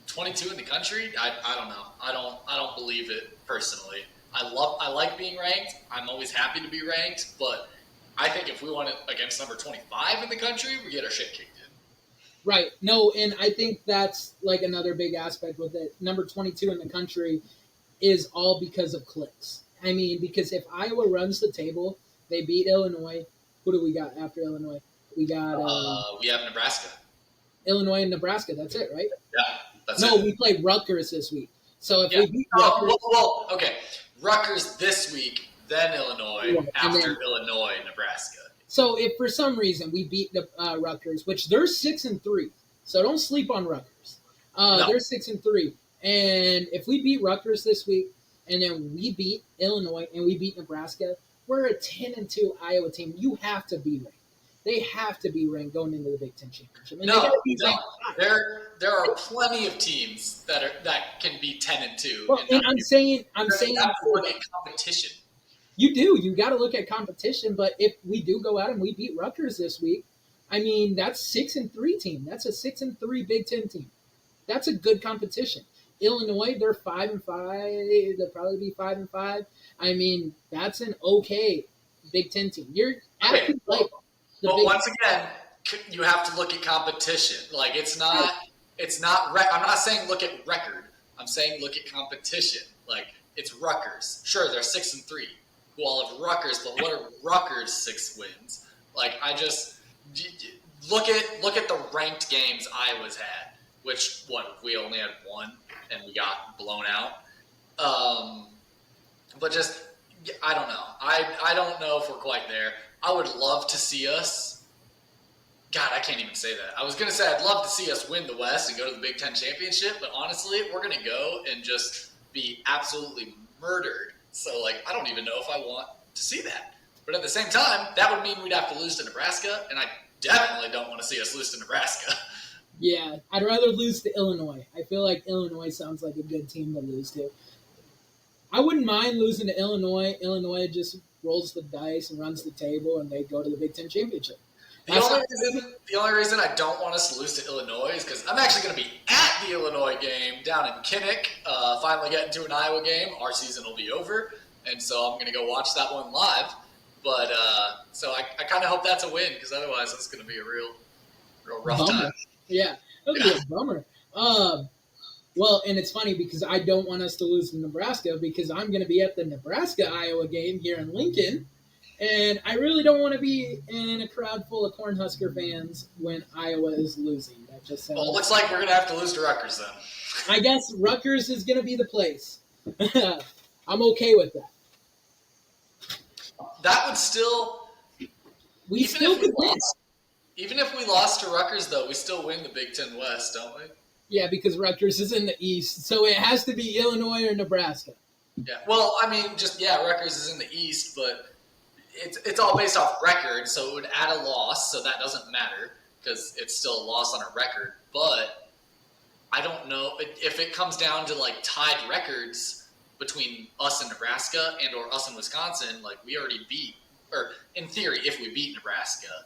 22 in the country. I don't know. I don't believe it personally. I like being ranked. I'm always happy to be ranked, but I think if we won it against number 25 in the country, we get our shit kicked in. Right. No, and I think that's like another big aspect with it. Number 22 in the country is all because of clicks. I mean, because if Iowa runs the table, they beat Illinois. Who do we got after Illinois? We got we have Nebraska. Illinois and Nebraska. That's it, right? Yeah, that's it. No, it. we played Rutgers this week. So if we beat Rutgers... okay. Rutgers this week, then Illinois, after Illinois, Nebraska. So if for some reason we beat the Rutgers, which they're 6-3, so don't sleep on Rutgers. No. They're 6-3, and if we beat Rutgers this week, and then we beat Illinois and we beat Nebraska, we're a 10-2 Iowa team. You have to be ranked. They have to be ranked going into the Big Ten championship. And there are plenty of teams that can be 10-2. Well, and I'm saying for the competition. You do. You got to look at competition. But if we do go out and we beat Rutgers this week, I mean, that's 6-3 team. That's a 6-3 Big Ten team. That's a good competition. Illinois, they're 5-5. They'll probably be 5-5. I mean, that's an okay Big Ten team. You're acting like. But once again, you have to look at competition. Like I'm not saying look at record. I'm saying look at competition. Like, it's Rutgers. Sure, they're 6-3. Who all have Rutgers, but what are Rutgers' 6 wins? Like, I just look at the ranked games Iowa's had. Which we only had 1 and we got blown out. But just I don't know. I don't know if we're quite there. I would love to see us. God, I can't even say that. I was going to say I'd love to see us win the West and go to the Big Ten championship, but honestly, we're going to go and just be absolutely murdered. So, like, I don't even know if I want to see that. But at the same time, that would mean we'd have to lose to Nebraska, and I definitely don't want to see us lose to Nebraska. Yeah, I'd rather lose to Illinois. I feel like Illinois sounds like a good team to lose to. I wouldn't mind losing to Illinois. Illinois just rolls the dice and runs the table, and they go to the Big Ten championship. The only reason I don't want us to lose to Illinois is because I'm actually going to be at the Illinois game down in Kinnick, finally getting to an Iowa game. Our season will be over, and so I'm going to go watch that one live. But so I kind of hope that's a win, because otherwise it's going to be a real rough time. Yeah, that'll be a bummer. Well, and it's funny because I don't want us to lose to Nebraska, because I'm going to be at the Nebraska-Iowa game here in Lincoln, and I really don't want to be in a crowd full of Cornhusker fans when Iowa is losing. That just sounds. Well, it looks like we're going to have to lose to Rutgers then. I guess Rutgers is going to be the place. I'm okay with that. That would still. Even if we lost to Rutgers, though, we still win the Big Ten West, don't we? Yeah, because Rutgers is in the East, so it has to be Illinois or Nebraska. Yeah, well, I mean, Rutgers is in the East, but it's all based off record, so it would add a loss, so that doesn't matter, because it's still a loss on a record. But I don't know if it comes down to, like, tied records between us and Nebraska and or us and Wisconsin. Like, we already beat, or in theory, if we beat Nebraska,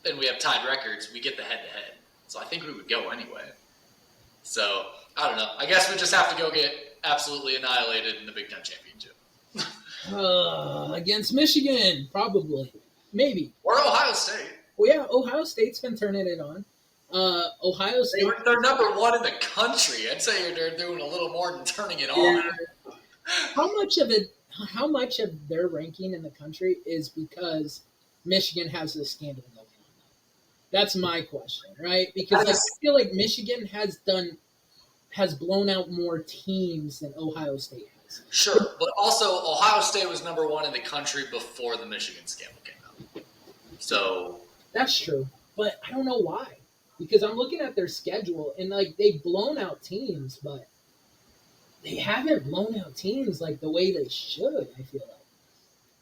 then we have tied records, we get the head-to-head. So I think we would go anyway. So, I don't know. I guess we just have to go get absolutely annihilated in the Big Ten championship. Against Michigan, probably, maybe. Or Ohio State. Well, yeah, Ohio State's been turning it on. Ohio State. They're number one in the country. I'd say they're doing a little more than turning it Yeah. on. How much of it? How much of their ranking in the country is because Michigan has this scandal going on? That's my question, right? Because I feel like Michigan has blown out more teams than Ohio State has. Sure, but also Ohio State was number one in the country before the Michigan scandal came out. So that's true, but I don't know why. Because I'm looking at their schedule and like they've blown out teams, but they haven't blown out teams like the way they should. I feel like.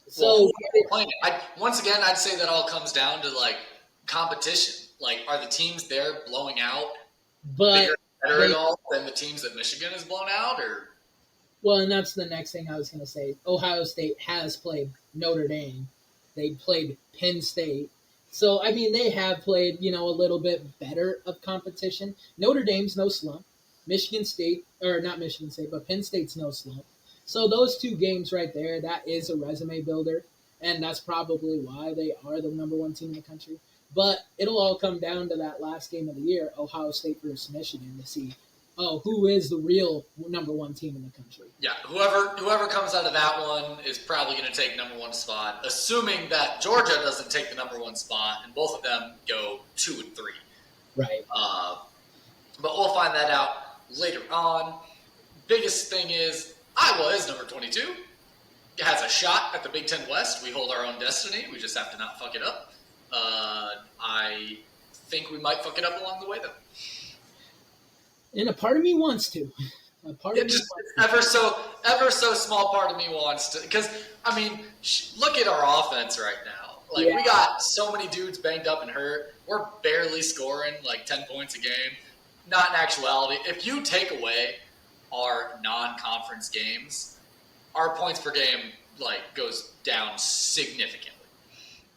So once again, I'd say that all comes down to like competition. Like, are the teams there blowing out better at all than the teams that Michigan has blown out, or? Well, and that's the next thing I was going to say. Ohio State has played Notre Dame. They played Penn State. So, I mean, they have played, a little bit better of competition. Notre Dame's no slump. Michigan State, or not Michigan State, but Penn State's no slump. So those two games right there, that is a resume builder. And that's probably why they are the number one team in the country. But it'll all come down to that last game of the year, Ohio State versus Michigan, to see who is the real number one team in the country. Yeah, whoever comes out of that one is probably going to take number one spot, assuming that Georgia doesn't take the number one spot and both of them go 2 and 3. Right. But we'll find that out later on. Biggest thing is Iowa is number 22. It has a shot at the Big Ten West. We hold our own destiny. We just have to not fuck it up. I think we might fuck it up along the way, though. And a part of me wants to. Ever so small part of me wants to. Because, I mean, look at our offense right now. Like, we got so many dudes banged up and hurt. We're barely scoring, 10 points a game. Not in actuality. If you take away our non-conference games, our points per game, goes down significantly.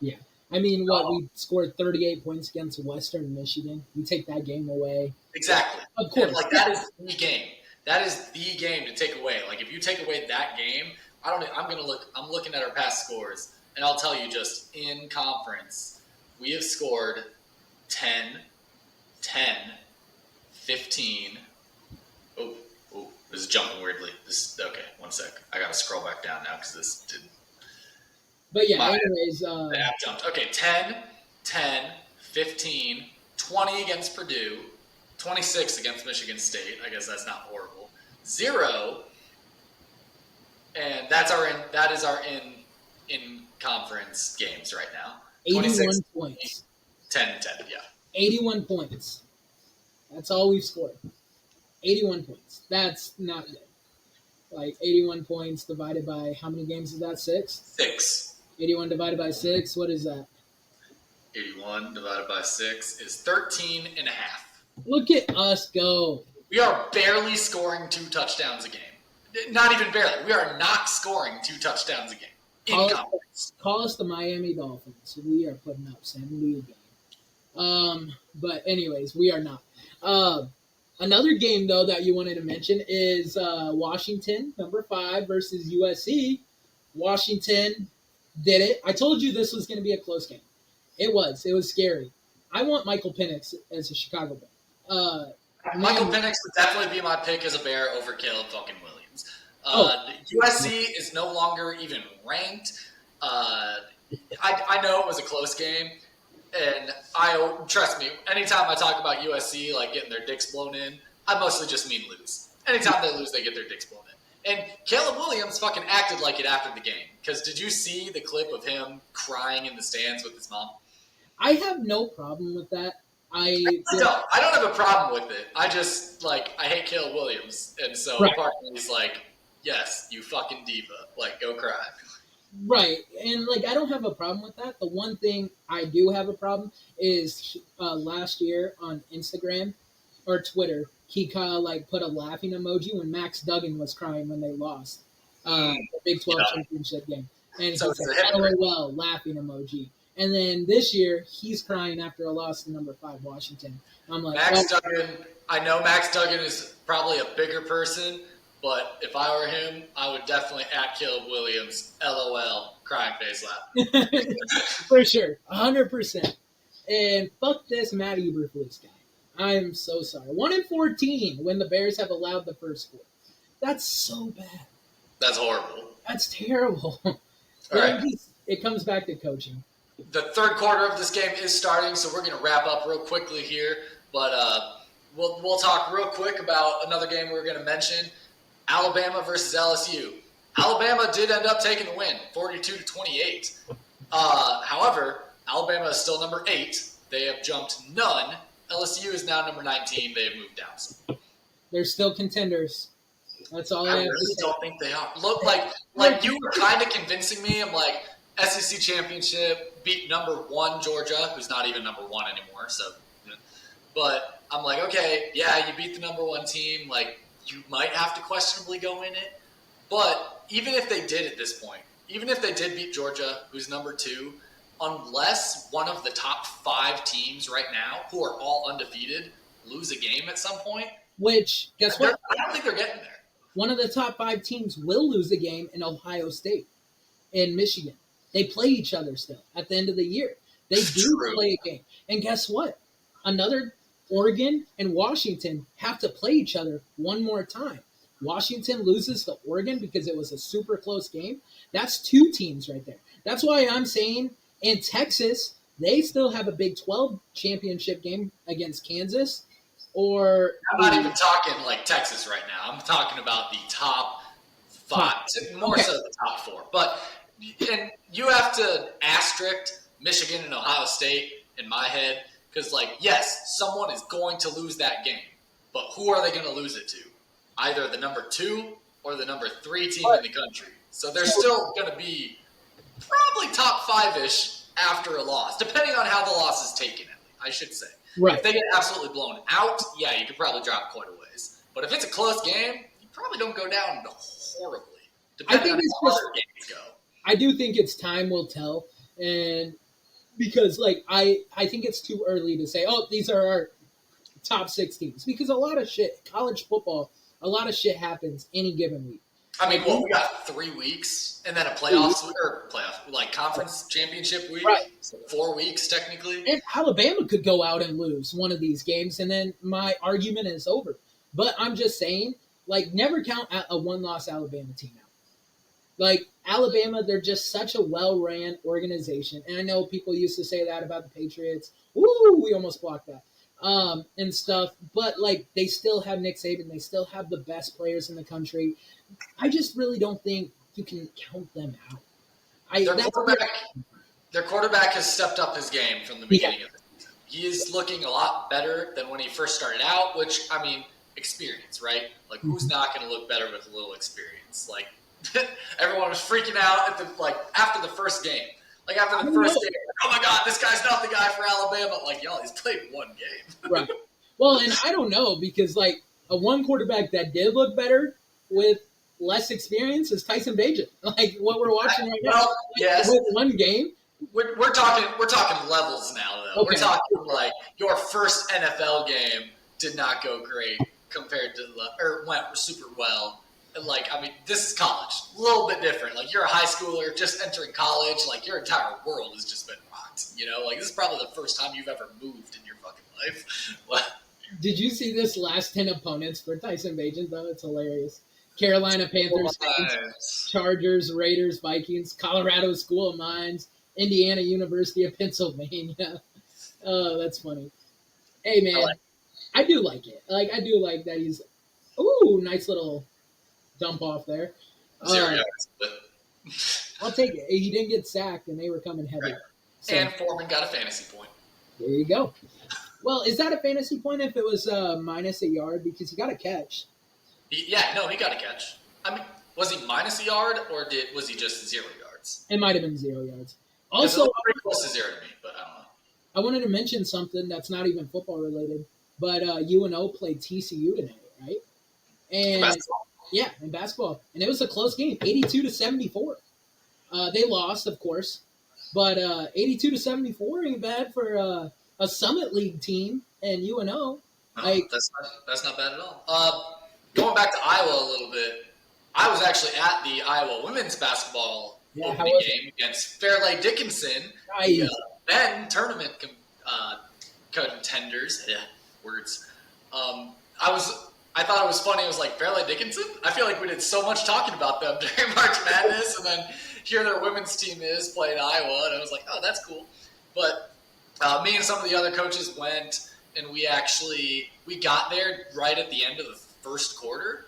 Yeah. I mean, we scored 38 points against Western Michigan. We take that game away. Exactly. Of course. That is the game. That is the game to take away. If you take away that game, I'm looking at our past scores, and I'll tell you just in conference, we have scored 10, 15. Oh, this is jumping weirdly. Okay, one sec. I got to scroll back down now because this didn't. But yeah, anyways. The app jumped. Okay, 10, 15, 20 against Purdue, 26 against Michigan State. I guess that's not horrible. 0, and that is our in conference games right now. 81 points. 10, yeah. 81 points. That's all we've scored. 81 points. That's not good. 81 points divided by how many games is that? 6? 6. 81 divided by 6, what is that? 81 divided by 6 is 13 and a half. Look at us go. We are barely scoring 2 touchdowns a game. Not even barely. We are not scoring 2 touchdowns a game. Call us the Miami Dolphins. We are putting up 70 a game. But anyways, we are not. Another game, though, that you wanted to mention is Washington, number 5, versus USC. Washington did it. I told you this was going to be a close game. It was. It was scary. I want Michael Penix as a Chicago Bear. Michael Penix would definitely be my pick as a Bear over Caleb fucking Williams. USC is no longer even ranked. I know it was a close game, and trust me, anytime I talk about USC getting their dicks blown in, I mostly just mean lose. Anytime they lose, they get their dicks blown in. And Caleb Williams fucking acted like it after the game. Because did you see the clip of him crying in the stands with his mom? I have no problem with that. I don't have a problem with it. I just, I hate Caleb Williams. And so part of me is yes, you fucking diva. Go cry. Right. And, I don't have a problem with that. The one thing I do have a problem is last year on Instagram or Twitter, he put a laughing emoji when Max Duggan was crying when they lost the Big 12 championship game. And so he said, LOL, laughing emoji. And then this year, he's crying after a loss to number 5 Washington. I'm like, Max Duggan, I know Max Duggan is probably a bigger person, But if I were him, I would definitely at Caleb Williams, LOL, crying face laugh. For sure, 100%. And fuck this Matt Eberflus guy. I'm so sorry. 1-14 when the Bears have allowed the first score. That's so bad. That's horrible. That's terrible. All right. It comes back to coaching. The third quarter of this game is starting, so we're going to wrap up real quickly here. But we'll talk real quick about another game we're going to mention. Alabama versus LSU. Alabama did end up taking the win, 42-28. However, Alabama is still number 8. They have jumped none. LSU is now number 19. They have moved down. So. They're still contenders. That's all I have really to say. don't think they are. Look, like you were kind of convincing me. I'm like, SEC championship, beat number 1 Georgia, who's not even number 1 anymore. So, but I'm like, okay, yeah, you beat the number 1 team. Like, you might have to questionably go in it. But even if they did at this point, even if they did beat Georgia, who's number 2, unless one of the top 5 teams right now, who are all undefeated, lose a game at some point. Which, guess what? I don't think they're getting there. One of the top 5 teams will lose a game in Ohio State and Michigan. They play each other still at the end of the year. They do play a game. And guess what? Another Oregon and Washington have to play each other one more time. Washington loses to Oregon because it was a super close game. That's 2 teams right there. That's why I'm saying, and Texas, they still have a Big 12 championship game against Kansas. Or I'm not even talking like Texas right now. I'm talking about the top 5, more so the top 4. But and you have to asterisk Michigan and Ohio State in my head because, like, yes, someone is going to lose that game, but who are they going to lose it to? Either the number 2 or the number 3 team in the country. So they're still going to be probably top 5-ish after a loss, depending on how the loss is taken. I should say. Right. If they get absolutely blown out, yeah, you could probably drop quite a ways. But if it's a close game, you probably don't go down horribly, depending on how other games go. I do think it's time will tell, and because I think it's too early to say, oh, these are our top 6 teams, because a lot of shit, college football, a lot of shit happens any given week. I mean, we got 3 weeks, and then a conference championship week, right. So 4 weeks technically. And Alabama could go out and lose one of these games, and then my argument is over. But I'm just saying, never count a 1-loss Alabama team out. Alabama, they're just such a well-ran organization. And I know people used to say that about the Patriots. Ooh, we almost blocked that. And stuff. But, they still have Nick Saban. They still have the best players in the country. I just really don't think you can count them out. Their quarterback has stepped up his game from the beginning of the season. He is looking a lot better than when he first started out, which, I mean, experience, right? Who's not going to look better with a little experience? Everyone was freaking out after the first game. After the first game, oh my God, this guy's not the guy for Alabama. Y'all, he's played 1 game. Right. Well, and I don't know, because a one quarterback that did look better with less experience is Tyson Bagent. What we're watching right now. Well, yes. With 1 game. We're talking levels now, though. Okay. We're talking your first NFL game did not go great compared to went super well. And this is college, a little bit different. You're a high schooler just entering college. Your entire world has just been rocked. This is probably the first time you've ever moved in your fucking life. Did you see this last 10 opponents for Tyson Bagent, though? It's hilarious. Carolina Panthers, Chargers, Raiders, Vikings, Colorado School of Mines, Indiana University of Pennsylvania. Oh, that's funny. Hey, man, I do like it. I do like that he's – ooh, nice little dump off there. 0 yards. I'll take it. He didn't get sacked, and they were coming heavy. Right. So, and Foreman got a fantasy point. There you go. Well, is that a fantasy point if it was minus a yard? Because he got a catch. He got a catch. I mean, was he minus a yard, or was he just 0 yards? It might have been 0 yards. Also, pretty close to 0 to me, but I don't know. I wanted to mention something that's not even football related, but UNO played TCU tonight, right? And basketball. Yeah, in basketball, and it was a close game, 82-74. They lost, of course, but 82-74 ain't bad for a Summit League team and UNO. No, that's not bad at all. going back to Iowa a little bit, I was actually at the Iowa women's basketball opening game against Fairleigh Dickinson, the men tournament contenders. Yeah, words. I thought it was funny. It was like Fairleigh Dickinson. I feel like we did so much talking about them during March Madness, and then here their women's team is playing Iowa, and I was like, oh, that's cool. But me and some of the other coaches went, and we got there right at the end of the first quarter.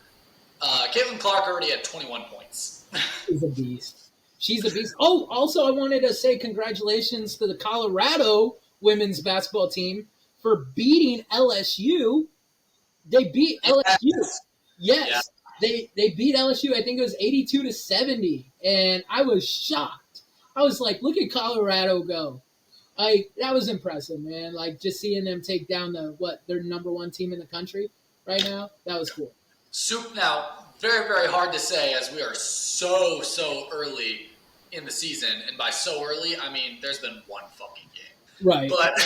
Caitlin Clark already had 21 points. She's a beast. She's a beast. Oh, also, I wanted to say congratulations to the Colorado women's basketball team for beating LSU. They beat LSU. Yes. Yeah. They beat LSU. I think it was 82-70, and I was shocked. I was like, look at Colorado go. That was impressive, man. Like, just seeing them take down their number one team in the country right now, that was cool. Now, very, very hard to say as we are so early in the season, and by so early, I mean there's been one fucking game. Right. But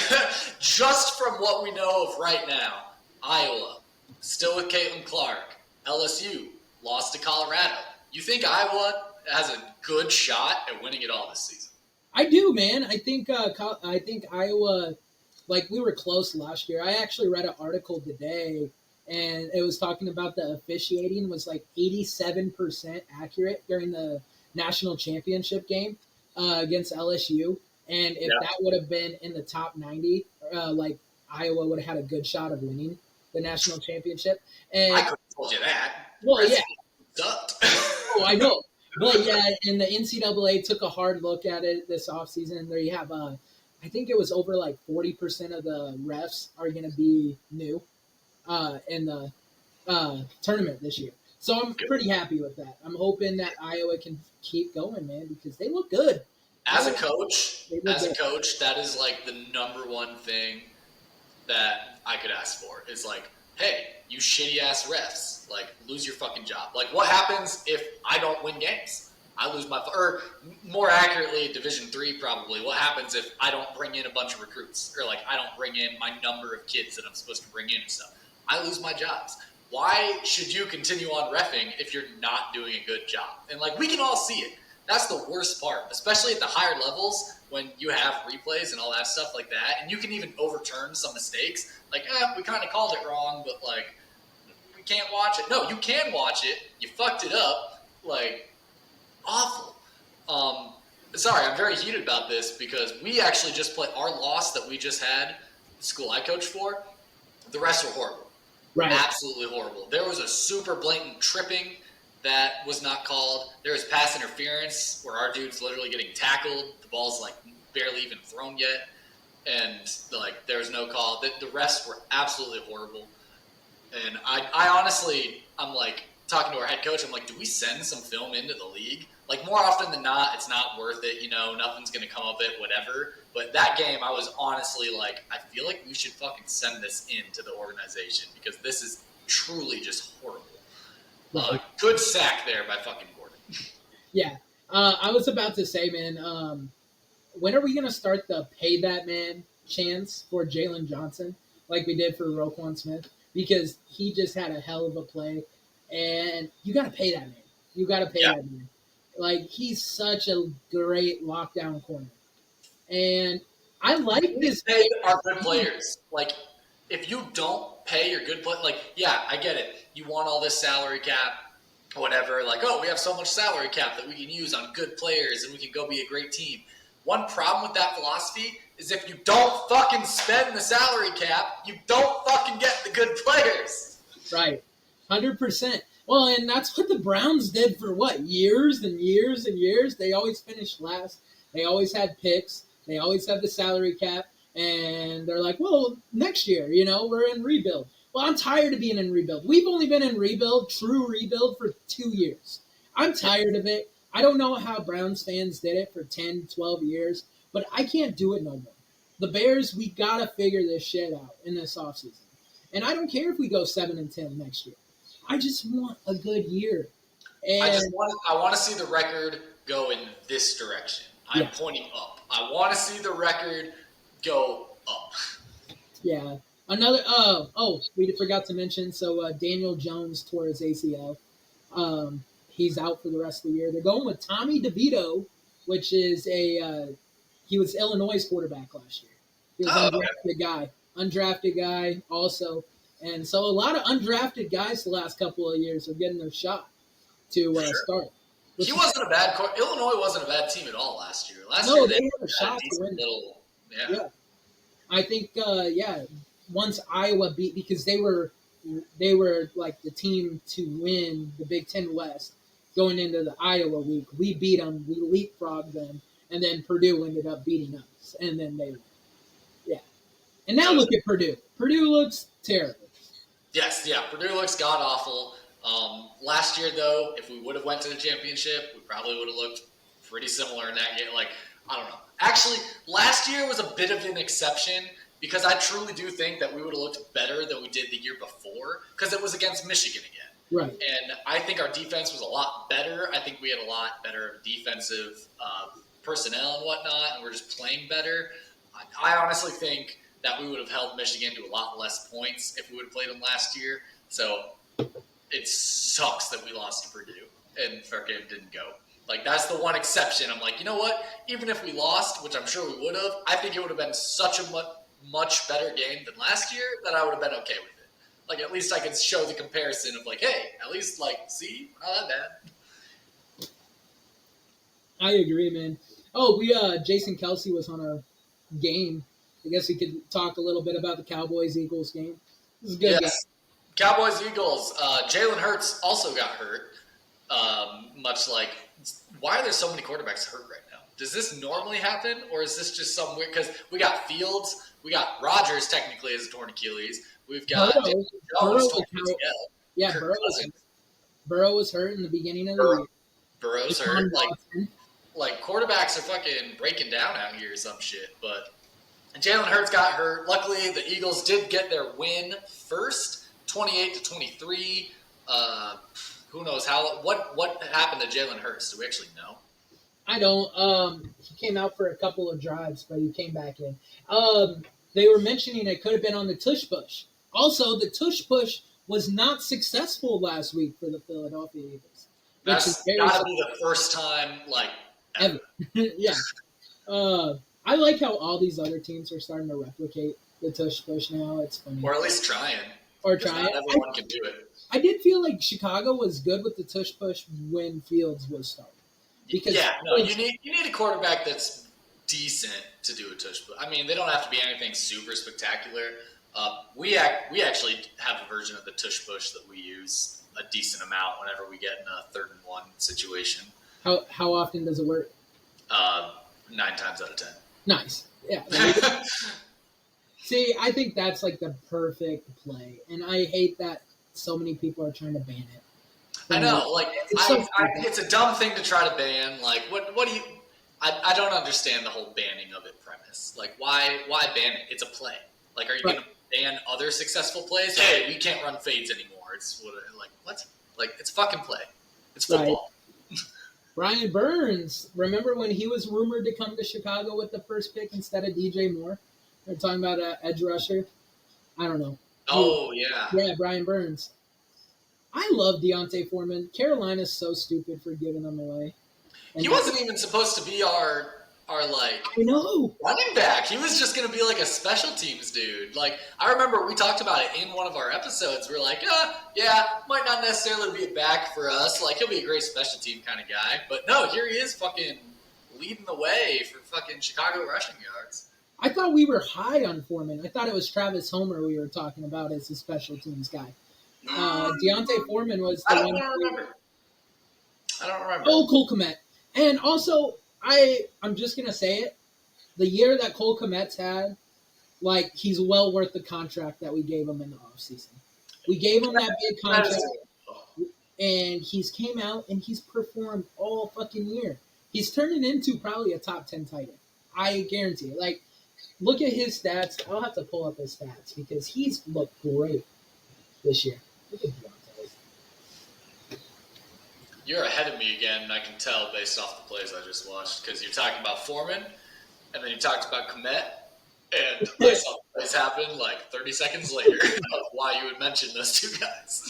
just from what we know of right now, Iowa, still with Caitlin Clark. LSU lost to Colorado. You think Iowa has a good shot at winning it all this season? I do, man. I think Iowa, like, we were close last year. I actually read an article today, and it was talking about the officiating was like 87% accurate during the national championship game against LSU. And if that would have been in the top 90, like, Iowa would have had a good shot of winning the national championship. And I could have told you that. Well, yeah. Sucked. Oh, I know. But yeah, and the NCAA took a hard look at it this offseason. There you have, I think it was over like 40% of the refs are going to be new in the tournament this year. So I'm pretty happy with that. I'm hoping that Iowa can keep going, man, because they look good. As a coach, that is like the number one thing that I could ask for. Is like, hey, you shitty-ass refs, like, lose your fucking job. Like, what happens if I don't win games? I lose my – or more accurately, Division III probably. What happens if I don't bring in a bunch of recruits? Or, like, I don't bring in my number of kids that I'm supposed to bring in and stuff. I lose my jobs. Why should you continue on reffing if you're not doing a good job? And, like, we can all see it. That's the worst part, especially at the higher levels when you have replays and all that stuff like that. And you can even overturn some mistakes. Like, we kind of called it wrong, but, like, we can't watch it. No, you can watch it. You fucked it up. Like, awful. Sorry, I'm very heated about this because we actually just played our loss that we just had, the school I coached for. The rest were horrible. Right. Absolutely horrible. There was a super blatant tripping that was not called. There was pass interference where our dude's literally getting tackled. The ball's, like, barely even thrown yet. And, like, there was no call. The rest were absolutely horrible. And I honestly, I'm, like, talking to our head coach, I'm like, do we send some film into the league? Like, more often than not, it's not worth it. You know, nothing's going to come of it, whatever. But that game, I was honestly like, I feel like we should fucking send this into the organization because this is truly just horrible. Good sack there by fucking Gordon. Yeah. I was about to say, man, when are we going to start the pay that man chance for Jalen Johnson like we did for Roquan Smith? Because he just had a hell of a play, and you got to pay that man. You got to pay that man. Like, he's such a great lockdown corner. And I like this. Pay our good players. Like, if you don't pay your good players, like, yeah, I get it. You want all this salary cap, whatever. Like, oh, we have so much salary cap that we can use on good players and we can go be a great team. One problem with that philosophy is if you don't fucking spend the salary cap, you don't fucking get the good players. Right. 100%. Well, and that's what the Browns did for, years and years and years. They always finished last. They always had picks. They always had the salary cap. And they're like, well, next year, we're in rebuild. Well, I'm tired of being in rebuild. We've only been in rebuild, true rebuild, for 2 years. I'm tired of it. I don't know how Browns fans did it for 10, 12 years, but I can't do it no more. The Bears, we got to figure this shit out in this offseason. And I don't care if we go 7-10 next year. I just want a good year. And I want to see the record go in this direction. I'm pointing up. I want to see the record go up. Yeah. Another. We forgot to mention. So Daniel Jones tore his ACL. He's out for the rest of the year. They're going with Tommy DeVito, which is he was Illinois' quarterback last year. He was Oh, okay. undrafted guy also, and so a lot of undrafted guys the last couple of years are getting their shot to Sure. start. He wasn't a bad Illinois wasn't a bad team at all last year. Last No, year they they have a had a shot to decent win. little Yeah, I think once Iowa beat because they were like the team to win the Big Ten West going into the Iowa week. We beat them, we leapfrogged them, and then Purdue ended up beating us, and then they won. Yeah. And now So look at Purdue. Purdue looks terrible. yes, yeah, Purdue looks god awful. Last year though, if we would have went to the championship, we probably would have looked pretty similar in that game. Like I don't know. Actually, last year was a bit of an exception because I truly do think that we would have looked better than we did the year before because it was against Michigan again. Right. And I think our defense was a lot better. I think we had a lot better defensive personnel and whatnot, and we're just playing better. I honestly think that we would have held Michigan to a lot less points if we would have played them last year. So it sucks that we lost to Purdue and freaking didn't go. Like, that's the one exception. I'm like, you know what? Even if we lost, which I'm sure we would have, I think it would have been such a much better game than last year that I would have been okay with it. Like, at least I could show the comparison of, like, hey, at least, like, see, we're not that bad. I agree, man. Oh, Jason Kelsey was on a game. I guess we could talk a little bit about the Cowboys-Eagles game. This is a good game. Cowboys, Eagles. Jalen Hurts also got hurt. Much like, why are there so many quarterbacks hurt right now? Does this normally happen, or is this just some weird? Because we got Fields, we got Rodgers technically as a torn Achilles. We've got Jones torn ACL. Yeah, Burrow was hurt in the beginning of the year. Burrow's hurt. Like quarterbacks are fucking breaking down out here or some shit. But Jalen Hurts got hurt. Luckily, the Eagles did get their win first, 28-23. Who knows what happened to Jalen Hurts? Do we actually know? I don't. He came out for a couple of drives, but he came back in. They were mentioning it could have been on the tush push. Also, the tush push was not successful last week for the Philadelphia Eagles. That's gotta be the first time, like, ever. Yeah. I like how all these other teams are starting to replicate the tush push now. It's funny. Or at least trying. Not everyone can do it. I did feel like Chicago was good with the tush push when Fields was starting. Because you need a quarterback that's decent to do a tush push. I mean, they don't have to be anything super spectacular. We actually have a version of the tush push that we use a decent amount whenever we get in a 3rd and 1 situation. How often does it work? 9 times out of 10. Nice. Yeah. See, I think that's like the perfect play, and I hate that so many people are trying to ban it. I know, like it's a dumb thing to try to ban. Like, what do you? I don't understand the whole banning of it premise. Like, why ban it? It's a play. Like, are you going to ban other successful plays? Hey, we can't run fades anymore. It's what? Like, it's fucking play. It's football. Right. Brian Burns, remember when he was rumored to come to Chicago with the first pick instead of DJ Moore? They're talking about an edge rusher. I don't know. Oh, yeah. Yeah, Brian Burns. I love Deontay Foreman. Carolina's so stupid for giving him away. And he wasn't even supposed to be our like I know running back. He was just going to be like a special teams dude. Like, I remember we talked about it in one of our episodes. We were like, might not necessarily be a back for us. Like, he'll be a great special team kind of guy. But no, here he is fucking leading the way for fucking Chicago rushing yards. I thought we were high on Foreman. I thought it was Travis Homer we were talking about as a special teams guy. Deontay Foreman was the one. I don't remember. Oh, Cole Kmet. And also, I'm just going to say it. The year that Cole Kmet's had, like, he's well worth the contract that we gave him in the offseason. We gave him that big contract, and he's came out and he's performed all fucking year. He's turning into probably a top 10 tight end. I guarantee it. Like, look at his stats. I'll have to pull up his stats because he's looked great this year. Look at Deontay. You're ahead of me again, and I can tell based off the plays I just watched because you're talking about Foreman, and then you talked about Kmet, And I saw this happen like 30 seconds later of why you would mention those two guys.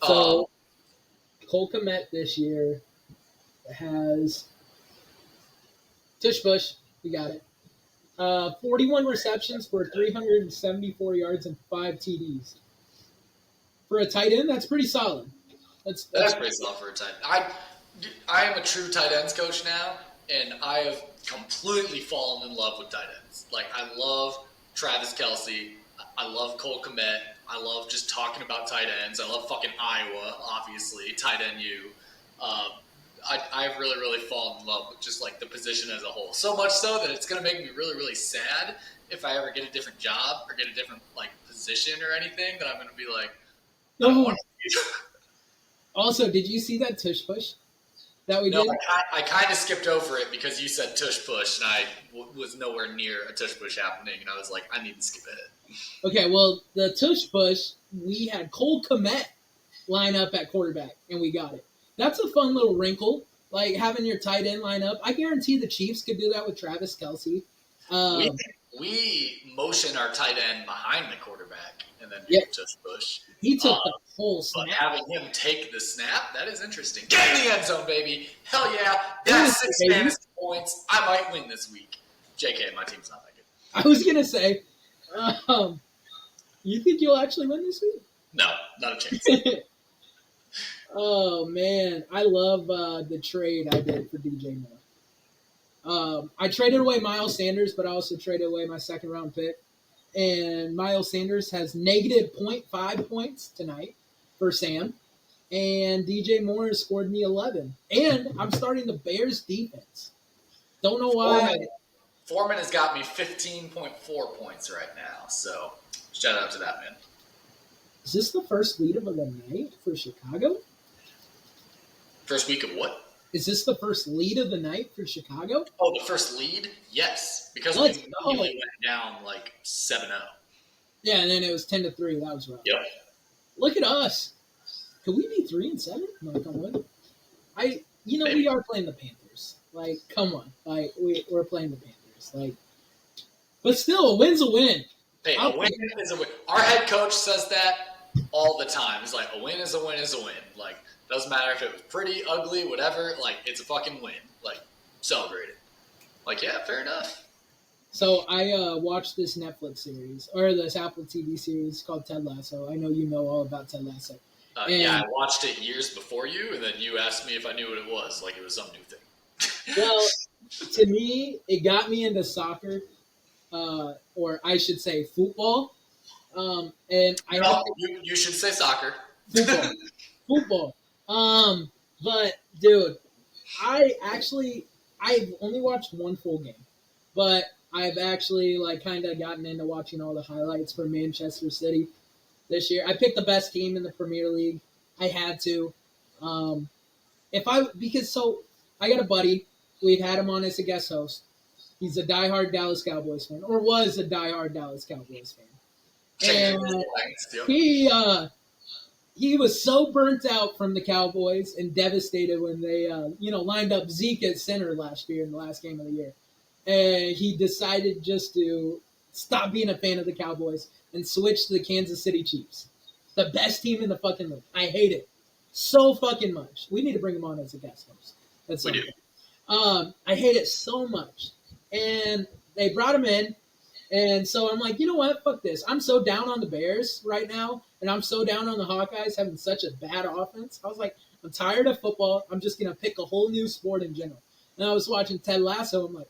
So Cole Kmet this year has Tush Push. We got it. 41 receptions for 374 yards and 5 TDs. For a tight end, that's pretty solid. That's pretty solid for a tight end. I am a true tight ends coach now, and I have completely fallen in love with tight ends. Like, I love Travis Kelce. I love Cole Kmet. I love just talking about tight ends. I love fucking Iowa, obviously, tight end U. I've really, really fallen in love with just like the position as a whole. So much so that it's going to make me really, really sad if I ever get a different job or get a different like position or anything that I'm going to be like, I don't want to do. Also, did you see that Tush Push that we did? I kind of skipped over it because you said Tush Push, and I was nowhere near a Tush Push happening, and I was like, I need to skip ahead. Okay, well, the Tush Push, we had Cole Kmet line up at quarterback, and we got it. That's a fun little wrinkle, like having your tight end line up. I guarantee the Chiefs could do that with Travis Kelce. We motion our tight end behind the quarterback and then Tush Push. He took the whole snap. But having him take the snap, that is interesting. Get in the end zone, baby. Hell yeah. That's 6 fantasy points. I might win this week. JK, my team's not that good. I was going to say, you think you'll actually win this week? No, not a chance. Oh, man. I love the trade I did for DJ Moore. I traded away Miles Sanders, but I also traded away my second-round pick. And Miles Sanders has negative 0.5 points tonight for Sam. And DJ Moore has scored me 11. And I'm starting the Bears defense. Don't know why. Foreman has got me 15.4 points right now. So shout out to that man. Is this the first lead of the night for Chicago? First week of what? Is this the first lead of the night for Chicago? Oh, the first lead? Yes. Because we immediately went down like 7-0. Yeah, and then it was 10-3. That was rough. Yep. Look at us. Could we be 3-7? Knock on wood. We are playing the Panthers. Like, come on. Like, we're playing the Panthers. Like, but still, a win's a win. Hey, a win is a win. Our head coach says that all the time. He's like, a win is a win is a win. Like, doesn't matter if it was pretty, ugly, whatever. Like, it's a fucking win. Like, celebrate it. Like, yeah, fair enough. So I watched this Netflix series, or this Apple TV series called Ted Lasso. I know you know all about Ted Lasso. Yeah, I watched it years before you, and then you asked me if I knew what it was, like it was some new thing. Well, to me, it got me into soccer, or I should say football. And you should say soccer. Football. But dude, I've only watched one full game, but I've actually like kind of gotten into watching all the highlights for Manchester City this year. I picked the best team in the Premier League. I had to. I got a buddy. We've had him on as a guest host. He's a diehard Dallas Cowboys fan, or was a diehard Dallas Cowboys fan. And he was so burnt out from the Cowboys and devastated when they lined up Zeke at center last year in the last game of the year. And he decided just to stop being a fan of the Cowboys and switch to the Kansas City Chiefs. The best team in the fucking league. I hate it so fucking much. We need to bring him on as a guest host. We do. I hate it so much. And they brought him in. And so I'm like, you know what? Fuck this. I'm so down on the Bears right now. And I'm so down on the Hawkeyes having such a bad offense. I was like, I'm tired of football. I'm just going to pick a whole new sport in general. And I was watching Ted Lasso. I'm like,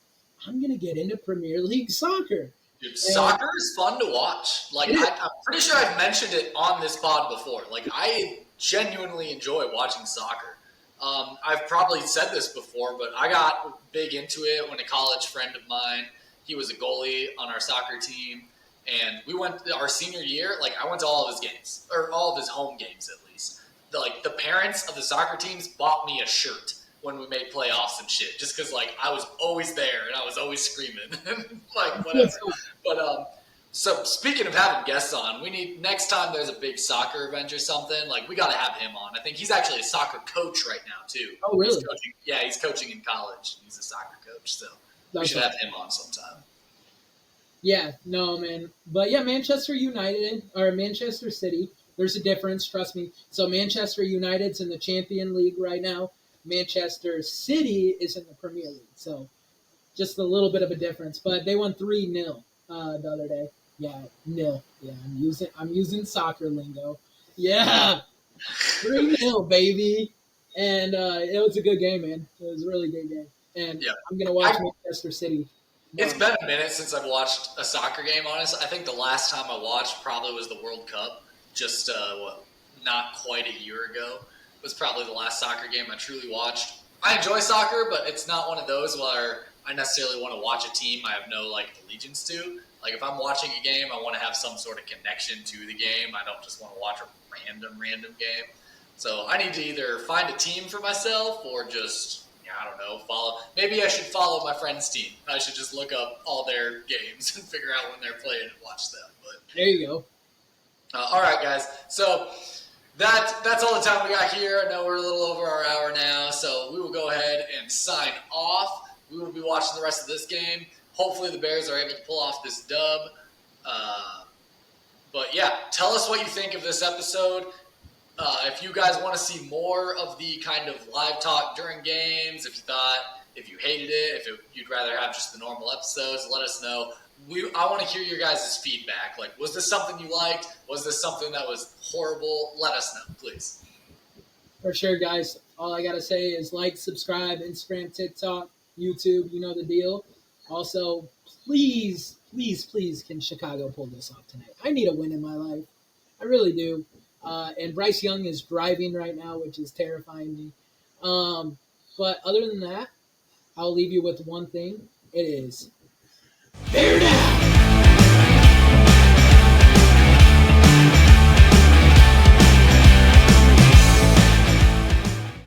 I'm going to get into Premier League soccer. Dude, soccer is fun to watch. Like, I'm pretty sure I've mentioned it on this pod before. Like, I genuinely enjoy watching soccer. I've probably said this before, but I got big into it when a college friend of mine, he was a goalie on our soccer team, and we went our senior year. Like, I went to all of his games, or all of his home games at least. The parents of the soccer teams bought me a shirt when we made playoffs and shit, just because like I was always there and I was always screaming, like whatever. But so speaking of having guests on, we need next time there's a big soccer event or something, like we got to have him on. I think he's actually a soccer coach right now too. Oh, really? He's coaching in college. He's a soccer coach, so We should have him on sometime. Yeah, no, man. But yeah, Manchester United or Manchester City, there's a difference, trust me. So Manchester United's in the Champion League right now. Manchester City is in the Premier League. So just a little bit of a difference. But they won 3-0 the other day. Yeah, nil. Yeah, I'm using soccer lingo. Yeah. 3-0, baby. And it was a good game, man. It was a really good game. And Yeah. I'm gonna watch Manchester City. It's been a minute since I've watched a soccer game, honestly. I think the last time I watched probably was the World Cup, just, not quite a year ago. It was probably the last soccer game I truly watched. I enjoy soccer, but it's not one of those where I necessarily want to watch a team I have no, allegiance to. Like, if I'm watching a game, I want to have some sort of connection to the game. I don't just want to watch a random game. So I need to either find a team for myself or just... I don't know, follow. Maybe I should follow my friend's team. I should just look up all their games and figure out when they're playing and watch them. But there you go. All right, guys. So that's all the time we got here. I know we're a little over our hour now, so we will go ahead and sign off. We will be watching the rest of this game. Hopefully the Bears are able to pull off this dub. But yeah, tell us what you think of this episode. If you guys want to see more of the kind of live talk during games, if you hated it, you'd rather have just the normal episodes, let us know. I want to hear your guys' feedback. Like, was this something you liked? Was this something that was horrible? Let us know, please. For sure, guys. All I got to say is like, subscribe, Instagram, TikTok, YouTube, you know the deal. Also, please, can Chicago pull this off tonight? I need a win in my life. I really do. And Bryce Young is driving right now, which is terrifying me. But other than that, I'll leave you with one thing. It is Bear Down!